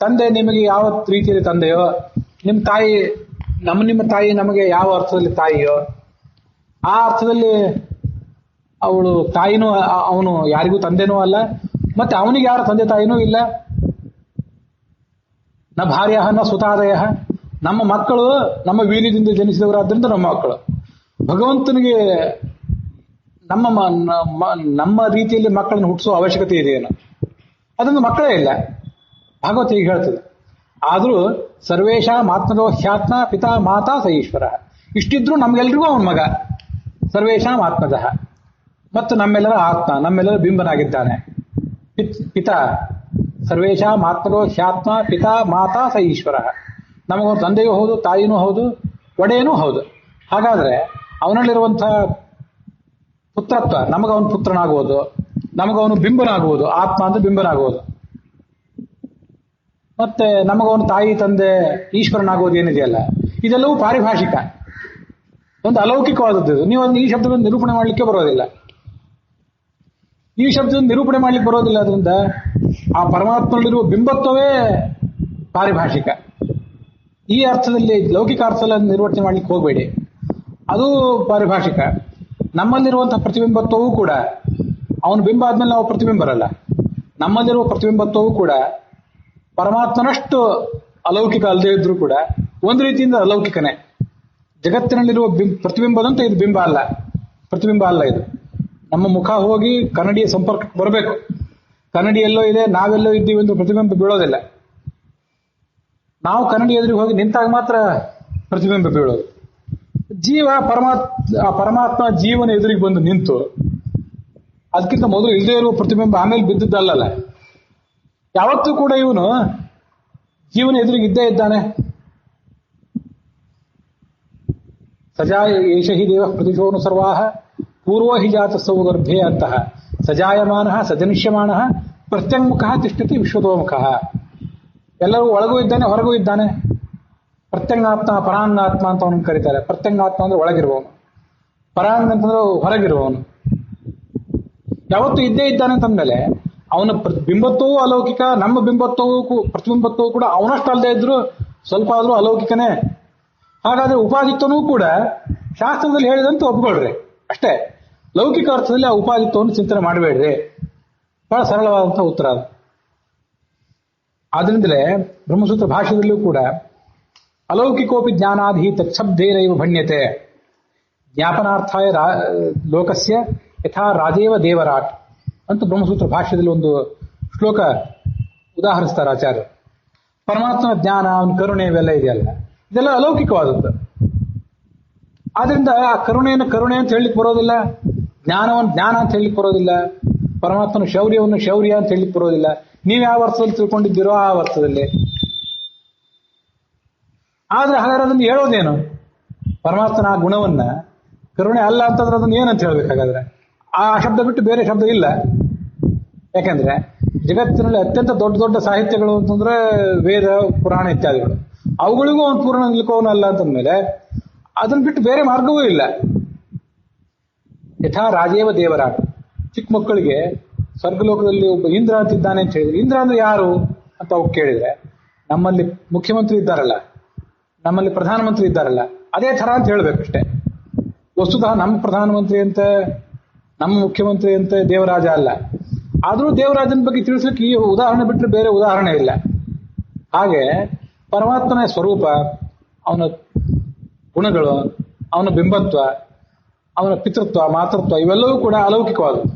ತಂದೆ ನಿಮಗೆ ಯಾವ ರೀತಿಯಲ್ಲಿ ತಂದೆಯೋ, ನಿಮ್ಮ ತಾಯಿ ನಿಮ್ಮ ತಾಯಿ ನಮಗೆ ಯಾವ ಅರ್ಥದಲ್ಲಿ ತಾಯಿಯೋ ಆ ಅರ್ಥದಲ್ಲಿ ಅವಳು ತಾಯಿನೂ, ಅವನು ಯಾರಿಗೂ ತಂದೆನೂ ಅಲ್ಲ, ಮತ್ತೆ ಅವನಿಗೆ ಯಾರ ತಂದೆ ತಾಯಿನೂ ಇಲ್ಲ. ನ ಭಾರ್ಯ ನ ಸುತಾದಯ, ನಮ್ಮ ಮಕ್ಕಳು ನಮ್ಮ ವೀರ್ಯದಿಂದ ಜನಿಸಿದವರಾದ್ರಿಂದ ನಮ್ಮ ಮಕ್ಕಳು. ಭಗವಂತನಿಗೆ ನಮ್ಮ ರೀತಿಯಲ್ಲಿ ಮಕ್ಕಳನ್ನು ಹುಟ್ಟಿಸುವ ಅವಶ್ಯಕತೆ ಇದೆಯೇನು? ಅದೊಂದು ಮಕ್ಕಳೇ ಇಲ್ಲ. ಭಾಗವತ ಈಗ ಹೇಳ್ತದೆ. ಆದರೂ ಸರ್ವೇಷಾಂ ಆತ್ಮಜೋ ಹ್ಯಾತ್ಮ ಪಿತಾ ಮಾತಾ ಸ ಈಶ್ವರ. ಇಷ್ಟಿದ್ರೂ ನಮ್ಗೆಲ್ರಿಗೂ ಅವನ ಮಗ, ಸರ್ವೇಷಾಂ ಆತ್ಮಜ, ಮತ್ತು ನಮ್ಮೆಲ್ಲರ ಆತ್ಮ, ನಮ್ಮೆಲ್ಲರ ಬಿಂಬನಾಗಿದ್ದಾನೆ. ಪಿತಾ ಸರ್ವೇಷಾಂ ಆತ್ಮಜೋ ಹ್ಯಾತ್ಮ ಪಿತಾ ಮಾತಾ ಸ ಈಶ್ವರ. ನಮಗೊಂದು ತಂದೆಯೂ ಹೌದು, ತಾಯಿನೂ ಹೌದು, ಒಡೆಯನೂ ಹೌದು. ಹಾಗಾದ್ರೆ ಅವನಲ್ಲಿರುವಂತಹ ಪುತ್ರತ್ವ, ನಮಗವನು ಪುತ್ರನಾಗುವುದು, ನಮಗವನು ಬಿಂಬನಾಗುವುದು, ಆತ್ಮ ಅಂತ ಬಿಂಬನಾಗುವುದು. ಮತ್ತೆ ನಮಗವನು ತಾಯಿ ತಂದೆ ಈಶ್ವರನಾಗುವುದು ಏನಿದೆಯಲ್ಲ, ಇದೆಲ್ಲವೂ ಪಾರಿಭಾಷಿಕ, ಒಂದು ಅಲೌಕಿಕವಾದದ್ದು. ನೀವು ಅದನ್ನು ಈ ಶಬ್ದವನ್ನು ನಿರೂಪಣೆ ಮಾಡಲಿಕ್ಕೆ ಬರೋದಿಲ್ಲ. ಈ ಶಬ್ದವನ್ನು ನಿರೂಪಣೆ ಮಾಡ್ಲಿಕ್ಕೆ ಬರೋದಿಲ್ಲ. ಅದರಿಂದ ಆ ಪರಮಾತ್ಮನಲ್ಲಿರುವ ಬಿಂಬತ್ವವೇ ಪಾರಿಭಾಷಿಕ. ಈ ಅರ್ಥದಲ್ಲಿ ಲೌಕಿಕ ಅರ್ಥದಲ್ಲಿ ನಿರ್ವಹಣೆ ಮಾಡ್ಲಿಕ್ಕೆ ಹೋಗಬೇಡಿ, ಅದು ಪಾರಿಭಾಷಿಕ. ನಮ್ಮಲ್ಲಿರುವಂತಹ ಪ್ರತಿಬಿಂಬತ್ವವೂ ಕೂಡ, ಅವನು ಬಿಂಬ ಆದ್ಮೇಲೆ ನಾವು ಪ್ರತಿಬಿಂಬರಲ್ಲ. ನಮ್ಮಲ್ಲಿರುವ ಪ್ರತಿಬಿಂಬತ್ವವೂ ಕೂಡ ಪರಮಾತ್ಮನಷ್ಟು ಅಲೌಕಿಕ ಅಲ್ಲದೆ ಇದ್ರೂ ಕೂಡ ಒಂದು ರೀತಿಯಿಂದ ಅಲೌಕಿಕನೇ. ಜಗತ್ತಿನಲ್ಲಿರುವ ಪ್ರತಿಬಿಂಬದಂತೆ ಇದು ಬಿಂಬ ಅಲ್ಲ, ಪ್ರತಿಬಿಂಬ ಅಲ್ಲ. ಇದು ನಮ್ಮ ಮುಖ ಹೋಗಿ ಕನ್ನಡಿಯ ಸಂಪರ್ಕಕ್ಕೆ ಬರಬೇಕು. ಕನ್ನಡಿ ಎಲ್ಲೋ ಇದೆ, ನಾವೆಲ್ಲೋ ಇದ್ದೀವಿ ಎಂದು ಪ್ರತಿಬಿಂಬ ಬೀಳೋದಿಲ್ಲ. ನಾವು ಕನ್ನಡಿ ಎದುರಿಗೆ ಹೋಗಿ ನಿಂತಾಗ ಮಾತ್ರ ಪ್ರತಿಬಿಂಬ ಬೀಳೋದು. ಜೀವ ಪರಮಾತ್ಮ ಜೀವನ ಎದುರಿಗೆ ಬಂದು ನಿಂತು ಅದಕ್ಕಿಂತ ಮೊದಲು ಇಲ್ಲದೇ ಇರುವ ಪ್ರತಿಬಿಂಬ ಆಮೇಲೆ ಬಿದ್ದದ್ದಲ್ಲ. ಯಾವತ್ತೂ ಕೂಡ ಇವನು ಜೀವನ ಎದುರಿಗೆ ಇದ್ದೇ ಇದ್ದಾನೆ. ಸಜಾಯ ಏಷ ಹಿ ದೇವ ಪ್ರತಿಶೋನು ಸರ್ವಾಹ ಪೂರ್ವ ಹಿ ಜಾತ ಸೌಗರ್ಭೆ ಅಂತಃ ಸಜಾಯಮಾನ ಸಜನಿಷ್ಯಮಾನ ಪ್ರತ್ಯಂಗುಖ ತಿಷ್ಠತಿ ವಿಶ್ವತೋಮುಖ. ಎಲ್ಲರೂ ಒಳಗೂ ಇದ್ದಾನೆ, ಹೊರಗೂ ಇದ್ದಾನೆ. ಪ್ರತ್ಯಂಗಾತ್ಮ ಪರಾಂಗಾತ್ಮ ಅಂತ ಅವನನ್ನು ಕರೀತಾರೆ. ಪ್ರತ್ಯಂಗಾತ್ಮ ಅಂದ್ರೆ ಒಳಗಿರುವವನು, ಪರಾಂಗ ಅಂತಂದ್ರೆ ಹೊರಗಿರುವವನು. ಯಾವತ್ತೂ ಇದ್ದೇ ಇದ್ದಾನೆ ಅಂತಂದ್ಮೇಲೆ ಅವನ ಬಿಂಬತ್ವವೂ ಅಲೌಕಿಕ, ನಮ್ಮ ಬಿಂಬತ್ವವೂ ಪ್ರತಿಬಿಂಬತ್ವವೂ ಕೂಡ ಅವನಷ್ಟು ಅಲ್ಲದೆ ಇದ್ರು ಸ್ವಲ್ಪ ಆದ್ರೂ ಅಲೌಕಿಕನೇ. ಹಾಗಾದ್ರೆ ಉಪಾದಿತ್ವನೂ ಕೂಡ ಶಾಸ್ತ್ರದಲ್ಲಿ ಹೇಳಿದಂತೆ ಒಪ್ಕೊಳ್ರಿ ಅಷ್ಟೇ. ಲೌಕಿಕ ಅರ್ಥದಲ್ಲಿ ಆ ಉಪಾದಿತ್ವವನ್ನು ಚಿಂತನೆ ಮಾಡಬೇಡ್ರಿ. ಬಹಳ ಸರಳವಾದಂತಹ ಉತ್ತರ ಅದು. ಆದ್ರಿಂದಲೇ ಬ್ರಹ್ಮಸೂತ್ರ ಭಾಷೆಯಲ್ಲೂ ಕೂಡ ಅಲೌಕಿಕೋಪಿ ಜ್ಞಾನಾಧಿ ತತ್ಸಬ್ಧೇನೈವ ಭಣ್ಯತೆ ಜ್ಞಾಪನಾರ್ಥಾಯ ಲೋಕಸ್ಯ ಯಥಾ ರಾಜೇವ ದೇವರಾಟ್ ಅಂತ ಬ್ರಹ್ಮಸೂತ್ರ ಭಾಷ್ಯದಲ್ಲಿ ಒಂದು ಶ್ಲೋಕ ಉದಾಹರಿಸ್ತಾರೆ ಆಚಾರ್ಯರು. ಪರಮಾತ್ಮನ ಜ್ಞಾನ, ಅವನ ಕರುಣೆ ಇವೆಲ್ಲ ಇದೆಯಲ್ಲ, ಇದೆಲ್ಲ ಅಲೌಕಿಕವಾದದ್ದು. ಆದ್ರಿಂದ ಆ ಕರುಣೆಯನ್ನು ಕರುಣೆ ಅಂತ ಹೇಳಲಿಕ್ಕೆ ಬರೋದಿಲ್ಲ, ಜ್ಞಾನವನ್ನು ಜ್ಞಾನ ಅಂತ ಹೇಳಲಿಕ್ಕೆ ಬರೋದಿಲ್ಲ, ಪರಮಾತ್ಮನ ಶೌರ್ಯವನ್ನು ಶೌರ್ಯ ಅಂತ ಹೇಳಲಿಕ್ಕೆ ಬರೋದಿಲ್ಲ. ನೀವು ಯಾವ ಅರ್ಥದಲ್ಲಿ ತಿಳ್ಕೊಂಡಿದ್ದೀರೋ ಆ ಅರ್ಥದಲ್ಲಿ. ಆದ್ರೆ ಹಾಗಾದ್ರೆ ಅದನ್ನು ಹೇಳೋದೇನು? ಪರಮಾತ್ಮನ ಆ ಗುಣವನ್ನ ಕರುಣೆ ಅಲ್ಲ ಅಂತಂದ್ರೆ ಅದನ್ನು ಏನಂತ ಹೇಳ್ಬೇಕಾಗಾದ್ರೆ? ಆ ಶಬ್ದ ಬಿಟ್ಟು ಬೇರೆ ಶಬ್ದ ಇಲ್ಲ. ಯಾಕಂದ್ರೆ ಜಗತ್ತಿನಲ್ಲಿ ಅತ್ಯಂತ ದೊಡ್ಡ ದೊಡ್ಡ ಸಾಹಿತ್ಯಗಳು ಅಂತಂದ್ರೆ ವೇದ, ಪುರಾಣ ಇತ್ಯಾದಿಗಳು. ಅವುಗಳಿಗೂ ಅವನು ಪೂರ್ಣ ನಿಲ್ಕೋವನಲ್ಲ ಅಂತಂದ್ಮೇಲೆ ಅದನ್ನ ಬಿಟ್ಟು ಬೇರೆ ಮಾರ್ಗವೂ ಇಲ್ಲ. ಯಥಾ ರಾಜೇವ ದೇವರಾಟ. ಚಿಕ್ಕ ಮಕ್ಕಳಿಗೆ ಸ್ವರ್ಗಲೋಕದಲ್ಲಿ ಒಬ್ಬ ಇಂದ್ರ ಅಂತಿದ್ದಾನೆ ಅಂತ ಹೇಳಿದ್ರೆ, ಇಂದ್ರ ಅಂದ್ರೆ ಯಾರು ಅಂತ ಅವ್ರು ಕೇಳಿದ್ರೆ, ನಮ್ಮಲ್ಲಿ ಮುಖ್ಯಮಂತ್ರಿ ಇದ್ದಾರಲ್ಲ, ನಮ್ಮಲ್ಲಿ ಪ್ರಧಾನಮಂತ್ರಿ ಇದ್ದಾರಲ್ಲ, ಅದೇ ಥರ ಅಂತ ಹೇಳ್ಬೇಕಷ್ಟೇ. ವಸ್ತುತಃ ನಮ್ಮ ಪ್ರಧಾನಮಂತ್ರಿ ಅಂತ, ನಮ್ಮ ಮುಖ್ಯಮಂತ್ರಿ ಅಂತ ದೇವರಾಜ ಅಲ್ಲ. ಆದರೂ ದೇವರಾಜನ ಬಗ್ಗೆ ತಿಳಿಸ್ಲಿಕ್ಕೆ ಈ ಉದಾಹರಣೆ ಬಿಟ್ಟರೆ ಬೇರೆ ಉದಾಹರಣೆ ಇಲ್ಲ. ಹಾಗೆ ಪರಮಾತ್ಮನ ಸ್ವರೂಪ, ಅವನ ಗುಣಗಳು, ಅವನ ಬಿಂಬತ್ವ, ಅವನ ಪಿತೃತ್ವ, ಮಾತೃತ್ವ ಇವೆಲ್ಲವೂ ಕೂಡ ಅಲೌಕಿಕವಾದದ್ದು.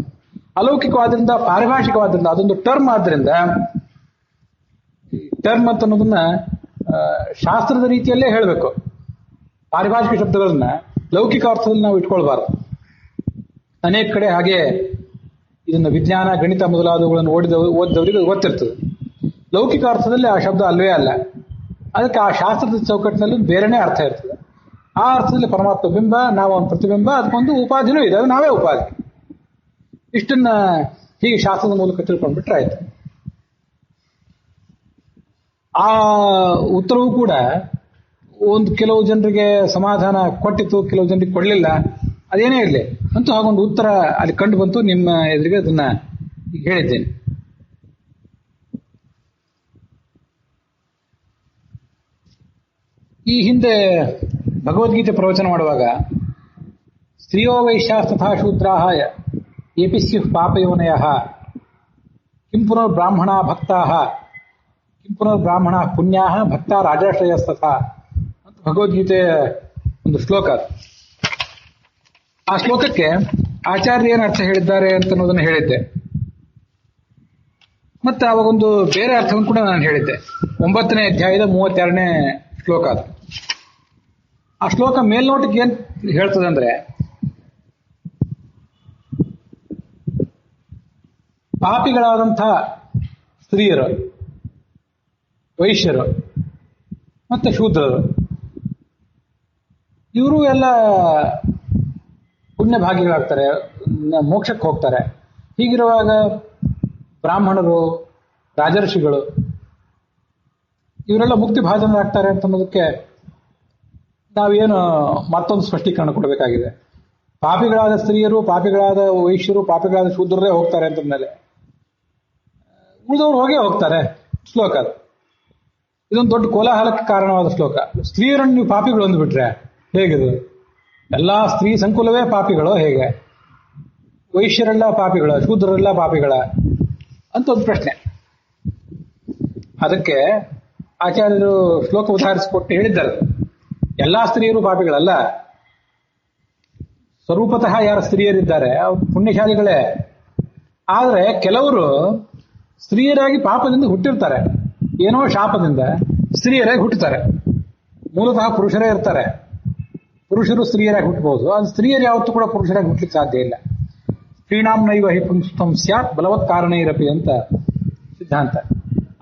ಅಲೌಕಿಕವಾದ್ರಿಂದ, ಪಾರಿಭಾಷಿಕವಾದ್ರಿಂದ, ಅದೊಂದು ಟರ್ಮ್ ಆದ್ರಿಂದ, ಟರ್ಮ್ ಅಂತ ಅನ್ನೋದನ್ನ ಶಾಸ್ತ್ರದ ರೀತಿಯಲ್ಲೇ ಹೇಳಬೇಕು. ಪಾರಿಭಾಷಿಕ ಶಬ್ದಗಳನ್ನ ಲೌಕಿಕ ಅರ್ಥದಲ್ಲಿ ನಾವು ಇಟ್ಕೊಳ್ಬಾರ್ದು. ಅನೇಕ ಕಡೆ ಹಾಗೆ ಇದನ್ನು ವಿಜ್ಞಾನ, ಗಣಿತ ಮೊದಲಾದವುಗಳನ್ನು ಓದಿದವರಿಗೆ ಗೊತ್ತಿರ್ತದೆ. ಲೌಕಿಕ ಅರ್ಥದಲ್ಲಿ ಆ ಶಬ್ದ ಅಲ್ವೇ ಅಲ್ಲ. ಅದಕ್ಕೆ ಆ ಶಾಸ್ತ್ರದ ಚೌಕಟ್ಟಿನಲ್ಲಿ ಬೇರೆನೇ ಅರ್ಥ ಇರ್ತದೆ. ಆ ಅರ್ಥದಲ್ಲಿ ಪರಮಾತ್ಮ ಬಿಂಬ, ನಾವು ಅವನ ಪ್ರತಿಬಿಂಬ, ಅದಕ್ಕೊಂದು ಉಪಾಧಿನೂ ಇದೆ, ಅದು ನಾವೇ ಉಪಾಧಿ. ಇಷ್ಟನ್ನ ಹೀಗೆ ಶಾಸ್ತ್ರದ ಮೂಲಕ ತಿಳ್ಕೊಂಡ್ಬಿಟ್ರೆ ಆಯ್ತು. ಆ ಉತ್ತರವೂ ಕೂಡ ಒಂದು ಕೆಲವು ಜನರಿಗೆ ಸಮಾಧಾನ ಕೊಟ್ಟಿತ್ತು, ಕೆಲವು ಜನರಿಗೆ ಕೊಡಲಿಲ್ಲ. ಅದೇನೇ ಇರಲಿ, ಅಂತೂ ಹಾಗೊಂದು ಉತ್ತರ ಅಲ್ಲಿ ಕಂಡು ಬಂತು. ನಿಮ್ಮ ಎದುರಿಗೆ ಅದನ್ನ ಈಗ ಹೇಳಿದ್ದೇನೆ. ಈ ಹಿಂದೆ ಭಗವದ್ಗೀತೆ ಪ್ರವಚನ ಮಾಡುವಾಗ ಸ್ತ್ರೀಯೋ ವೈಶ್ಯಾಃ ತಥಾ ಶೂದ್ರಾಃ ಯೇಪಿ ಸ್ಯುಃ ಪಾಪಯೋನಯಃ ಕಿಂ ಪುನರ್ಬ್ರಾಹ್ಮಣಾ ಭಕ್ತಾಃ ಕಿಂ ಪುನರ್ಬ್ರಾಹ್ಮಣಾ ಪುಣ್ಯಾಃ ಭಕ್ತಾ ರಾಜಾಶ್ರಯಸ್ತಥಾ ಅಂತ ಭಗವದ್ಗೀತೆ ಒಂದು ಶ್ಲೋಕ. ಆ ಶ್ಲೋಕಕ್ಕೆ ಆಚಾರ್ಯ ಏನು ಅರ್ಥ ಹೇಳಿದ್ದಾರೆ ಅಂತ ಅನ್ನೋದನ್ನು ಹೇಳಿದ್ದೆ. ಮತ್ತೆ ಅವಾಗೊಂದು ಬೇರೆ ಅರ್ಥವನ್ನು ಕೂಡ ನಾನು ಹೇಳಿದ್ದೆ. 9ನೇ ಅಧ್ಯಾಯದ 32ನೇ ಶ್ಲೋಕ ಅದು. ಆ ಶ್ಲೋಕ ಮೇಲ್ನೋಟಕ್ಕೆ ಏನ್ ಹೇಳ್ತದೆ ಅಂದ್ರೆ, ಪಾಪಿಗಳಾದಂಥ ಸ್ತ್ರೀಯರು, ವೈಶ್ಯರು ಮತ್ತೆ ಶೂದ್ರರು ಇವರು ಎಲ್ಲ ಪುಣ್ಯ ಭಾಗಿಗಳಾಗ್ತಾರೆ, ಮೋಕ್ಷಕ್ಕೆ ಹೋಗ್ತಾರೆ. ಹೀಗಿರುವಾಗ ಬ್ರಾಹ್ಮಣರು, ರಾಜರ್ಷಿಗಳು ಇವರೆಲ್ಲ ಮುಕ್ತಿ ಭಾಜನರಾಗ್ತಾರೆ ಅಂತ ಅನ್ನೋದಕ್ಕೆ ನಾವೇನು ಮತ್ತೊಂದು ಸ್ಪಷ್ಟೀಕರಣ ಕೊಡಬೇಕಾಗಿದೆ. ಪಾಪಿಗಳಾದ ಸ್ತ್ರೀಯರು, ಪಾಪಿಗಳಾದ ವೈಶ್ಯರು, ಪಾಪಿಗಳಾದ ಶೂದ್ರರೇ ಹೋಗ್ತಾರೆ ಅಂತಂದ್ಮೇಲೆ ಉಳಿದವರು ಹೋಗೇ ಹೋಗ್ತಾರೆ ಶ್ಲೋಕ ಅದು. ಇದೊಂದು ದೊಡ್ಡ ಕೋಲಾಹಲಕ್ಕೆ ಕಾರಣವಾದ ಶ್ಲೋಕ. ಸ್ತ್ರೀಯರನ್ನು ನೀವು ಪಾಪಿಗಳು ಅಂದ್ಬಿಟ್ರೆ ಹೇಗಿದು? ಎಲ್ಲಾ ಸ್ತ್ರೀ ಸಂಕುಲವೇ ಪಾಪಿಗಳು ಹೇಗೆ? ವೈಶ್ಯರೆಲ್ಲ ಪಾಪಿಗಳ, ಶೂದ್ರರೆಲ್ಲ ಪಾಪಿಗಳ ಅಂತ ಒಂದು ಪ್ರಶ್ನೆ. ಅದಕ್ಕೆ ಆಚಾರ್ಯರು ಶ್ಲೋಕ ಉದಾಹರಿಸಿಕೊಟ್ಟು ಹೇಳಿದ್ದಾರೆ, ಎಲ್ಲಾ ಸ್ತ್ರೀಯರು ಪಾಪಿಗಳಲ್ಲ. ಸ್ವರೂಪತಃ ಯಾರ ಸ್ತ್ರೀಯರಿದ್ದಾರೆ ಅವ್ರು ಪುಣ್ಯಶಾಲಿಗಳೇ. ಆದ್ರೆ ಕೆಲವರು ಸ್ತ್ರೀಯರಾಗಿ ಪಾಪದಿಂದ ಹುಟ್ಟಿರ್ತಾರೆ, ಏನೋ ಶಾಪದಿಂದ ಸ್ತ್ರೀಯರಾಗಿ ಹುಟ್ಟುತ್ತಾರೆ. ಮೂಲತಃ ಪುರುಷರೇ ಇರ್ತಾರೆ, ಪುರುಷರು ಸ್ತ್ರೀಯರಾಗಿ ಹುಟ್ಟಬಹುದು. ಅದು ಸ್ತ್ರೀಯರು ಯಾವತ್ತೂ ಕೂಡ ಪುರುಷರಾಗಿ ಹುಟ್ಟಲಿಕ್ಕೆ ಸಾಧ್ಯ ಇಲ್ಲ. ಸ್ತ್ರೀಣಾಂ ನೈವ ಹಿ ಪುಂಸ್ತ್ವಂ ಸ್ಯಾತ್ ಬಲವತ್ ಕಾರಣೈರಪಿ ಅಂತ ಸಿದ್ಧಾಂತ.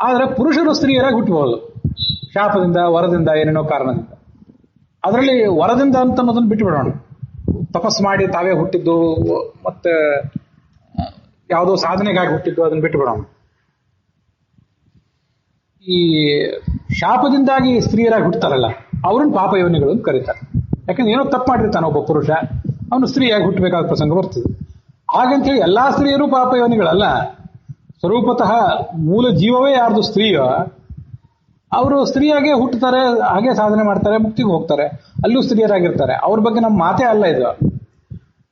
ಆದ್ರೆ ಪುರುಷರು ಸ್ತ್ರೀಯರಾಗಿ ಹುಟ್ಟಬಹುದು, ಶಾಪದಿಂದ, ವರದಿಂದ, ಏನೇನೋ ಕಾರಣದಿಂದ. ಅದರಲ್ಲಿ ವರದಿಂದ ಅಂತ ಅನ್ನೋದನ್ನು ಬಿಟ್ಟುಬಿಡೋಣ. ತಪಸ್ ಮಾಡಿ ತಾವೇ ಹುಟ್ಟಿದ್ದು, ಮತ್ತೆ ಯಾವುದೋ ಸಾಧನೆಗಾಗಿ ಹುಟ್ಟಿದ್ದು, ಅದನ್ನು ಬಿಟ್ಟುಬಿಡೋಣ. ಈ ಶಾಪದಿಂದಾಗಿ ಸ್ತ್ರೀಯರಾಗಿ ಹುಟ್ಟುತ್ತಾರಲ್ಲ, ಅವ್ರನ್ನ ಪಾಪ ಯೋನಿಗಳು ಅಂತ ಕರೀತಾರೆ. ಯಾಕಂದ್ರೆ ಏನೋ ತಪ್ಪು ಮಾಡಿರ್ತಾನೆ ಒಬ್ಬ ಪುರುಷ, ಅವನು ಸ್ತ್ರೀಯಾಗಿ ಹುಟ್ಟಬೇಕಾದ ಪ್ರಸಂಗ ಬರ್ತದೆ. ಹಾಗಂತೇಳಿ ಎಲ್ಲಾ ಸ್ತ್ರೀಯರು ಪಾಪ ಯೋನಿಗಳಲ್ಲ. ಸ್ವರೂಪತಃ ಮೂಲ ಜೀವವೇ ಯಾರ್ದು ಸ್ತ್ರೀಯೋ ಅವರು ಸ್ತ್ರೀಯಾಗೆ ಹುಟ್ಟುತ್ತಾರೆ, ಹಾಗೆ ಸಾಧನೆ ಮಾಡ್ತಾರೆ, ಮುಕ್ತಿಗೆ ಹೋಗ್ತಾರೆ, ಅಲ್ಲೂ ಸ್ತ್ರೀಯರಾಗಿರ್ತಾರೆ. ಅವ್ರ ಬಗ್ಗೆ ನಮ್ಮ ಮಾತೇ ಅಲ್ಲ ಇದು.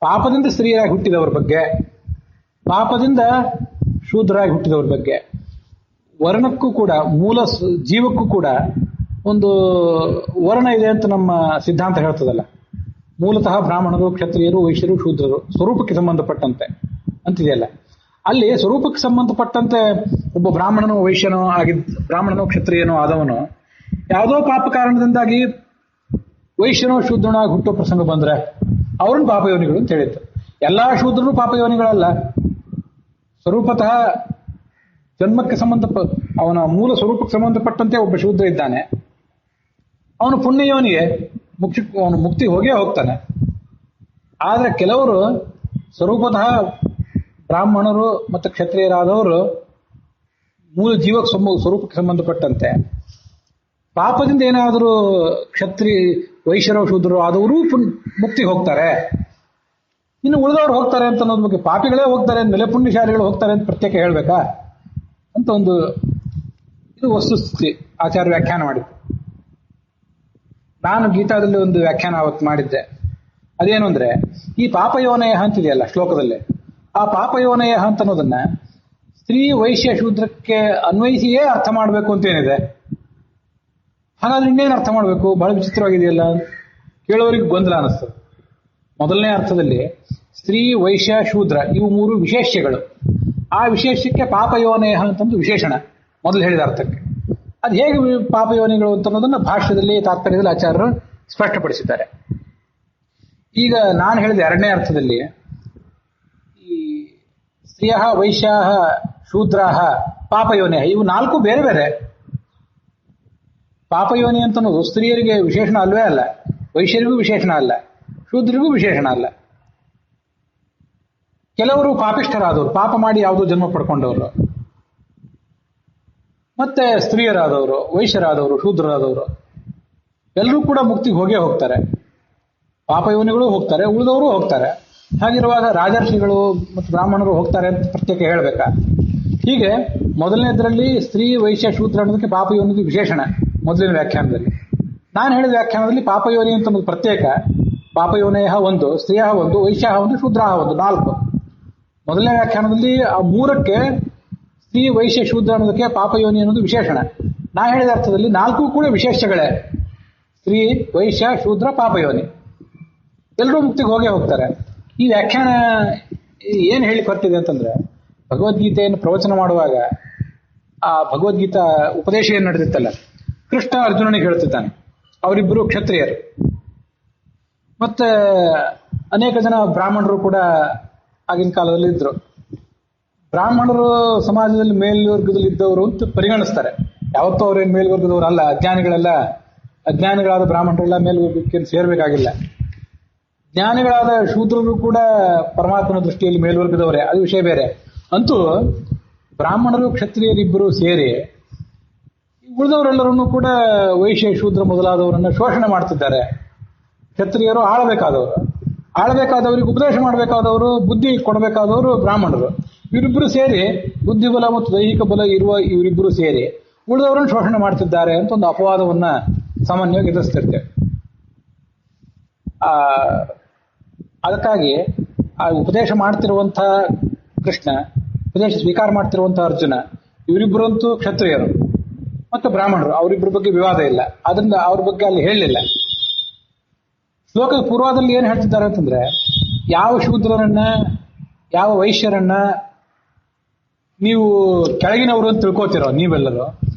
ಪಾಪದಿಂದ ಸ್ತ್ರೀಯರಾಗಿ ಹುಟ್ಟಿದವ್ರ ಬಗ್ಗೆ, ಪಾಪದಿಂದ ಶೂದ್ರರಾಗಿ ಹುಟ್ಟಿದವ್ರ ಬಗ್ಗೆ, ವರ್ಣಕ್ಕೂ ಕೂಡ, ಮೂಲ ಜೀವಕ್ಕೂ ಕೂಡ ಒಂದು ವರ್ಣ ಇದೆ ಅಂತ ನಮ್ಮ ಸಿದ್ಧಾಂತ ಹೇಳ್ತದಲ್ಲ. ಮೂಲತಃ ಬ್ರಾಹ್ಮಣರು, ಕ್ಷತ್ರಿಯರು, ವೈಶ್ಯರು, ಶೂದ್ರರು ಸ್ವರೂಪಕ್ಕೆ ಸಂಬಂಧಪಟ್ಟಂತೆ ಅಂತಿದೆಯಲ್ಲ. ಅಲ್ಲಿ ಸ್ವರೂಪಕ್ಕೆ ಸಂಬಂಧಪಟ್ಟಂತೆ ಒಬ್ಬ ಬ್ರಾಹ್ಮಣನೋ ವೈಶ್ಯನೋ ಬ್ರಾಹ್ಮಣನೋ ಕ್ಷತ್ರಿಯನೋ ಆದವನು ಯಾವುದೋ ಪಾಪ ಕಾರಣದಿಂದಾಗಿ ವೈಶ್ಯನೋ ಶೂದ್ರನೋ ಹುಟ್ಟೋ ಪ್ರಸಂಗ ಬಂದ್ರೆ ಅವ್ರನ್ನ ಪಾಪಯೋನಿಗಳು ಅಂತ ಹೇಳಿತ್ತು. ಎಲ್ಲಾ ಶೂದ್ರರು ಪಾಪಯೋನಿಗಳಲ್ಲ. ಸ್ವರೂಪತಃ ಜನ್ಮಕ್ಕೆ ಅವನ ಮೂಲ ಸ್ವರೂಪಕ್ಕೆ ಸಂಬಂಧಪಟ್ಟಂತೆ ಒಬ್ಬ ಶೂದ್ರ ಇದ್ದಾನೆ, ಅವನು ಪುಣ್ಯಯೋನಿಗೆ ಅವನು ಮುಕ್ತಿ ಹೋಗೇ ಹೋಗ್ತಾನೆ. ಆದ್ರೆ ಕೆಲವರು ಸ್ವರೂಪತಃ ಬ್ರಾಹ್ಮಣರು ಮತ್ತು ಕ್ಷತ್ರಿಯರಾದವರು ಮೂಲ ಜೀವಕ್ಕೆ ಸ್ವರೂಪಕ್ಕೆ ಸಂಬಂಧಪಟ್ಟಂತೆ ಪಾಪದಿಂದ ಏನಾದರೂ ವೈಶ್ಯರೋ ಶೂದ್ರರು ಆದವರು ಮುಕ್ತಿ ಹೋಗ್ತಾರೆ. ಇನ್ನು ಉಳಿದವರು ಹೋಗ್ತಾರೆ ಅಂತ ಅನ್ನೋದ್ರ ಬಗ್ಗೆ ಪಾಪಿಗಳೇ ಹೋಗ್ತಾರೆ ಅಂದಮೇಲೆ ಪುಣ್ಯಶಾಲಿಗಳು ಹೋಗ್ತಾರೆ ಅಂತ ಪ್ರತ್ಯೇಕ ಹೇಳ್ಬೇಕಾ ಅಂತ ಇದು ವಸ್ತುಸ್ಥಿತಿ ಆಚಾರ್ಯ ವ್ಯಾಖ್ಯಾನ ಮಾಡಿದ್ದು. ನಾನು ಗೀತಾದಲ್ಲಿ ಒಂದು ವ್ಯಾಖ್ಯಾನ ಅವತ್ತು ಮಾಡಿದ್ದೆ. ಅದೇನು ಅಂದ್ರೆ, ಈ ಪಾಪಯೋನಯ ಅಂತಿದೆಯಲ್ಲ ಶ್ಲೋಕದಲ್ಲಿ, ಆ ಪಾಪಯೋನಯ ಅಂತ ಅನ್ನೋದನ್ನ ಸ್ತ್ರೀ ವೈಶ್ಯ ಶೂದ್ರಕ್ಕೆ ಅನ್ವಯಿಸಿಯೇ ಅರ್ಥ ಮಾಡಬೇಕು ಅಂತೇನಿದೆ. ಹಾಗಾದ್ರೆ ಇನ್ನೇನು ಅರ್ಥ ಮಾಡಬೇಕು? ಬಹಳ ವಿಚಿತ್ರವಾಗಿದೆಯಲ್ಲ, ಕೇಳೋರಿಗೆ ಗೊಂದಲ ಅನಿಸ್ತದೆ. ಮೊದಲನೇ ಅರ್ಥದಲ್ಲಿ ಸ್ತ್ರೀ ವೈಶ್ಯ ಶೂದ್ರ ಇವು ಮೂರು ವಿಶೇಷ್ಯಗಳು. ಆ ವಿಶೇಷಕ್ಕೆ ಪಾಪಯೋನಯ ಅಂತಂದು ವಿಶೇಷಣ ಮೊದಲು ಹೇಳಿದ ಅರ್ಥಕ್ಕೆ. ಅದು ಹೇಗೆ ಪಾಪಯೋನಿಗಳು ಅಂತ ಅನ್ನೋದನ್ನ ಭಾಷ್ಯದಲ್ಲಿ ತಾತ್ಪರ್ಯದಲ್ಲಿ ಆಚಾರ್ಯರು ಸ್ಪಷ್ಟಪಡಿಸಿದ್ದಾರೆ. ಈಗ ನಾನು ಹೇಳಿದ ಎರಡನೇ ಅರ್ಥದಲ್ಲಿ ಈ ಸ್ತ್ರೀಯ ವೈಶ್ಯ ಶೂದ್ರ ಪಾಪಯೋನಿ ಇವು ನಾಲ್ಕು ಬೇರೆ ಬೇರೆ. ಪಾಪಯೋನಿ ಅಂತ ಅನ್ನೋದು ಸ್ತ್ರೀಯರಿಗೆ ವಿಶೇಷಣ ಅಲ್ವೇ ಅಲ್ಲ, ವೈಶ್ಯರಿಗೂ ವಿಶೇಷಣ ಅಲ್ಲ, ಶೂದ್ರಿಗೂ ವಿಶೇಷಣ ಅಲ್ಲ. ಕೆಲವರು ಪಾಪಿಷ್ಠರಾದವರು, ಪಾಪ ಮಾಡಿ ಯಾವುದೋ ಜನ್ಮ ಪಡ್ಕೊಂಡವರು, ಮತ್ತೆ ಸ್ತ್ರೀಯರಾದವರು, ವೈಶ್ಯರಾದವರು, ಶೂದ್ರರಾದವರು ಎಲ್ಲರೂ ಕೂಡ ಮುಕ್ತಿಗೆ ಹೋಗೇ ಹೋಗ್ತಾರೆ. ಪಾಪಯೋನಿಗಳು ಹೋಗ್ತಾರೆ, ಉಳಿದವರು ಹೋಗ್ತಾರೆ. ಹಾಗಿರುವಾಗ ರಾಜರ್ಷಿಗಳು ಮತ್ತು ಬ್ರಾಹ್ಮಣರು ಹೋಗ್ತಾರೆ ಅಂತ ಪ್ರತ್ಯೇಕ ಹೇಳ್ಬೇಕಾ? ಹೀಗೆ ಮೊದಲನೇದರಲ್ಲಿ ಸ್ತ್ರೀ ವೈಶ್ಯ ಶೂದ್ರ ಅನ್ನೋದಕ್ಕೆ ಪಾಪಯೋನಿಗೆ ವಿಶೇಷಣ ಮೊದಲಿನ ವ್ಯಾಖ್ಯಾನದಲ್ಲಿ. ನಾನು ಹೇಳಿದ ವ್ಯಾಖ್ಯಾನದಲ್ಲಿ ಪಾಪಯೋನಿ ಅಂತ ಒಂದು ಪ್ರತ್ಯೇಕ, ಪಾಪಯೋನಯ ಒಂದು, ಸ್ತ್ರೀಯ ಒಂದು, ವೈಶ್ಯ ಒಂದು, ಶೂದ್ರ ಒಂದು, ನಾಲ್ಕು. ಮೊದಲನೇ ವ್ಯಾಖ್ಯಾನದಲ್ಲಿ ಆ ಮೂರಕ್ಕೆ ಸ್ತ್ರೀ ವೈಶ್ಯ ಶೂದ್ರ ಅನ್ನೋದಕ್ಕೆ ಪಾಪಯೋನಿ ಅನ್ನೋದು ವಿಶೇಷಣ. ನಾ ಹೇಳಿದ ಅರ್ಥದಲ್ಲಿ ನಾಲ್ಕು ಕೂಡ ವಿಶೇಷಗಳೇ, ಸ್ತ್ರೀ ವೈಶ್ಯ ಶೂದ್ರ ಪಾಪಯೋನಿ, ಎಲ್ಲರೂ ಮುಕ್ತಿಗೆ ಹೋಗೇ ಹೋಗ್ತಾರೆ. ಈ ವ್ಯಾಖ್ಯಾನ ಏನು ಹೇಳಿ ಬರ್ತಿದೆ ಅಂತಂದ್ರೆ, ಭಗವದ್ಗೀತೆಯನ್ನು ಪ್ರವಚನ ಮಾಡುವಾಗ ಆ ಭಗವದ್ಗೀತಾ ಉಪದೇಶ ಏನು ನಡೆದಿತ್ತಲ್ಲ, ಕೃಷ್ಣ ಅರ್ಜುನನಿಗೆ ಹೇಳ್ತಿದ್ದಾನೆ. ಅವರಿಬ್ಬರು ಕ್ಷತ್ರಿಯರು, ಮತ್ತೆ ಅನೇಕ ಜನ ಬ್ರಾಹ್ಮಣರು ಕೂಡ ಆಗಿನ ಕಾಲದಲ್ಲಿ ಇದ್ರು. ಬ್ರಾಹ್ಮಣರು ಸಮಾಜದಲ್ಲಿ ಮೇಲ್ವರ್ಗದಲ್ಲಿ ಇದ್ದವರು ಅಂತ ಪರಿಗಣಿಸ್ತಾರೆ. ಯಾವತ್ತೂ ಅವ್ರೇನು ಮೇಲ್ವರ್ಗದವರು ಅಲ್ಲ. ಅಜ್ಞಾನಿಗಳಾದ ಬ್ರಾಹ್ಮಣರೆಲ್ಲ ಮೇಲ್ವರ್ಗಕ್ಕೆ ಸೇರ್ಬೇಕಾಗಿಲ್ಲ. ಜ್ಞಾನಿಗಳಾದ ಶೂದ್ರರು ಕೂಡ ಪರಮಾತ್ಮನ ದೃಷ್ಟಿಯಲ್ಲಿ ಮೇಲ್ವರ್ಗದವರೇ, ಅದು ವಿಷಯ ಬೇರೆ. ಅಂತೂ ಬ್ರಾಹ್ಮಣರು ಕ್ಷತ್ರಿಯರಿಬ್ಬರು ಸೇರಿ ಉಳಿದವರೆಲ್ಲರನ್ನೂ ಕೂಡ ವೈಶ್ಯ ಶೂದ್ರ ಮೊದಲಾದವರನ್ನ ಶೋಷಣೆ ಮಾಡ್ತಿದ್ದಾರೆ. ಕ್ಷತ್ರಿಯರು ಆಳಬೇಕಾದವರಿಗೆ ಉಪದೇಶ ಮಾಡಬೇಕಾದವರು, ಬುದ್ಧಿ ಕೊಡಬೇಕಾದವರು ಬ್ರಾಹ್ಮಣರು. ಇವರಿಬ್ಬರು ಸೇರಿ, ಬುದ್ಧಿಬಲ ಮತ್ತು ದೈಹಿಕ ಬಲ ಇರುವ ಇವರಿಬ್ಬರು ಸೇರಿ ಉಳಿದವರನ್ನು ಶೋಷಣೆ ಮಾಡ್ತಿದ್ದಾರೆ ಅಂತ ಒಂದು ಅಪವಾದವನ್ನ ಸಾಮಾನ್ಯವಾಗಿ ಎದುರಿಸ್ತಿರ್ತೇವೆ. ಅದಕ್ಕಾಗಿ ಆ ಉಪದೇಶ ಮಾಡ್ತಿರುವಂತಹ ಕೃಷ್ಣ, ಉಪದೇಶ ಸ್ವೀಕಾರ ಮಾಡ್ತಿರುವಂತಹ ಅರ್ಜುನ, ಇವರಿಬ್ಬರಂತೂ ಕ್ಷತ್ರಿಯರು ಮತ್ತು ಬ್ರಾಹ್ಮಣರು, ಅವರಿಬ್ಬರ ಬಗ್ಗೆ ವಿವಾದ ಇಲ್ಲ. ಅದರಿಂದ ಅವ್ರ ಬಗ್ಗೆ ಅಲ್ಲಿ ಹೇಳಲಿಲ್ಲ. ಶ್ಲೋಕದ ಪೂರ್ವದಲ್ಲಿ ಏನು ಹೇಳ್ತಿದ್ದಾರೆ ಅಂತಂದ್ರೆ, ಯಾವ ಶೂದ್ರರನ್ನ ಯಾವ ವೈಶ್ಯರನ್ನ ನೀವು ಕೆಳಗಿನವರು ಅಂತ ತಿಳ್ಕೋತಿರೋ ನೀವೆಲ್ಲರೂ,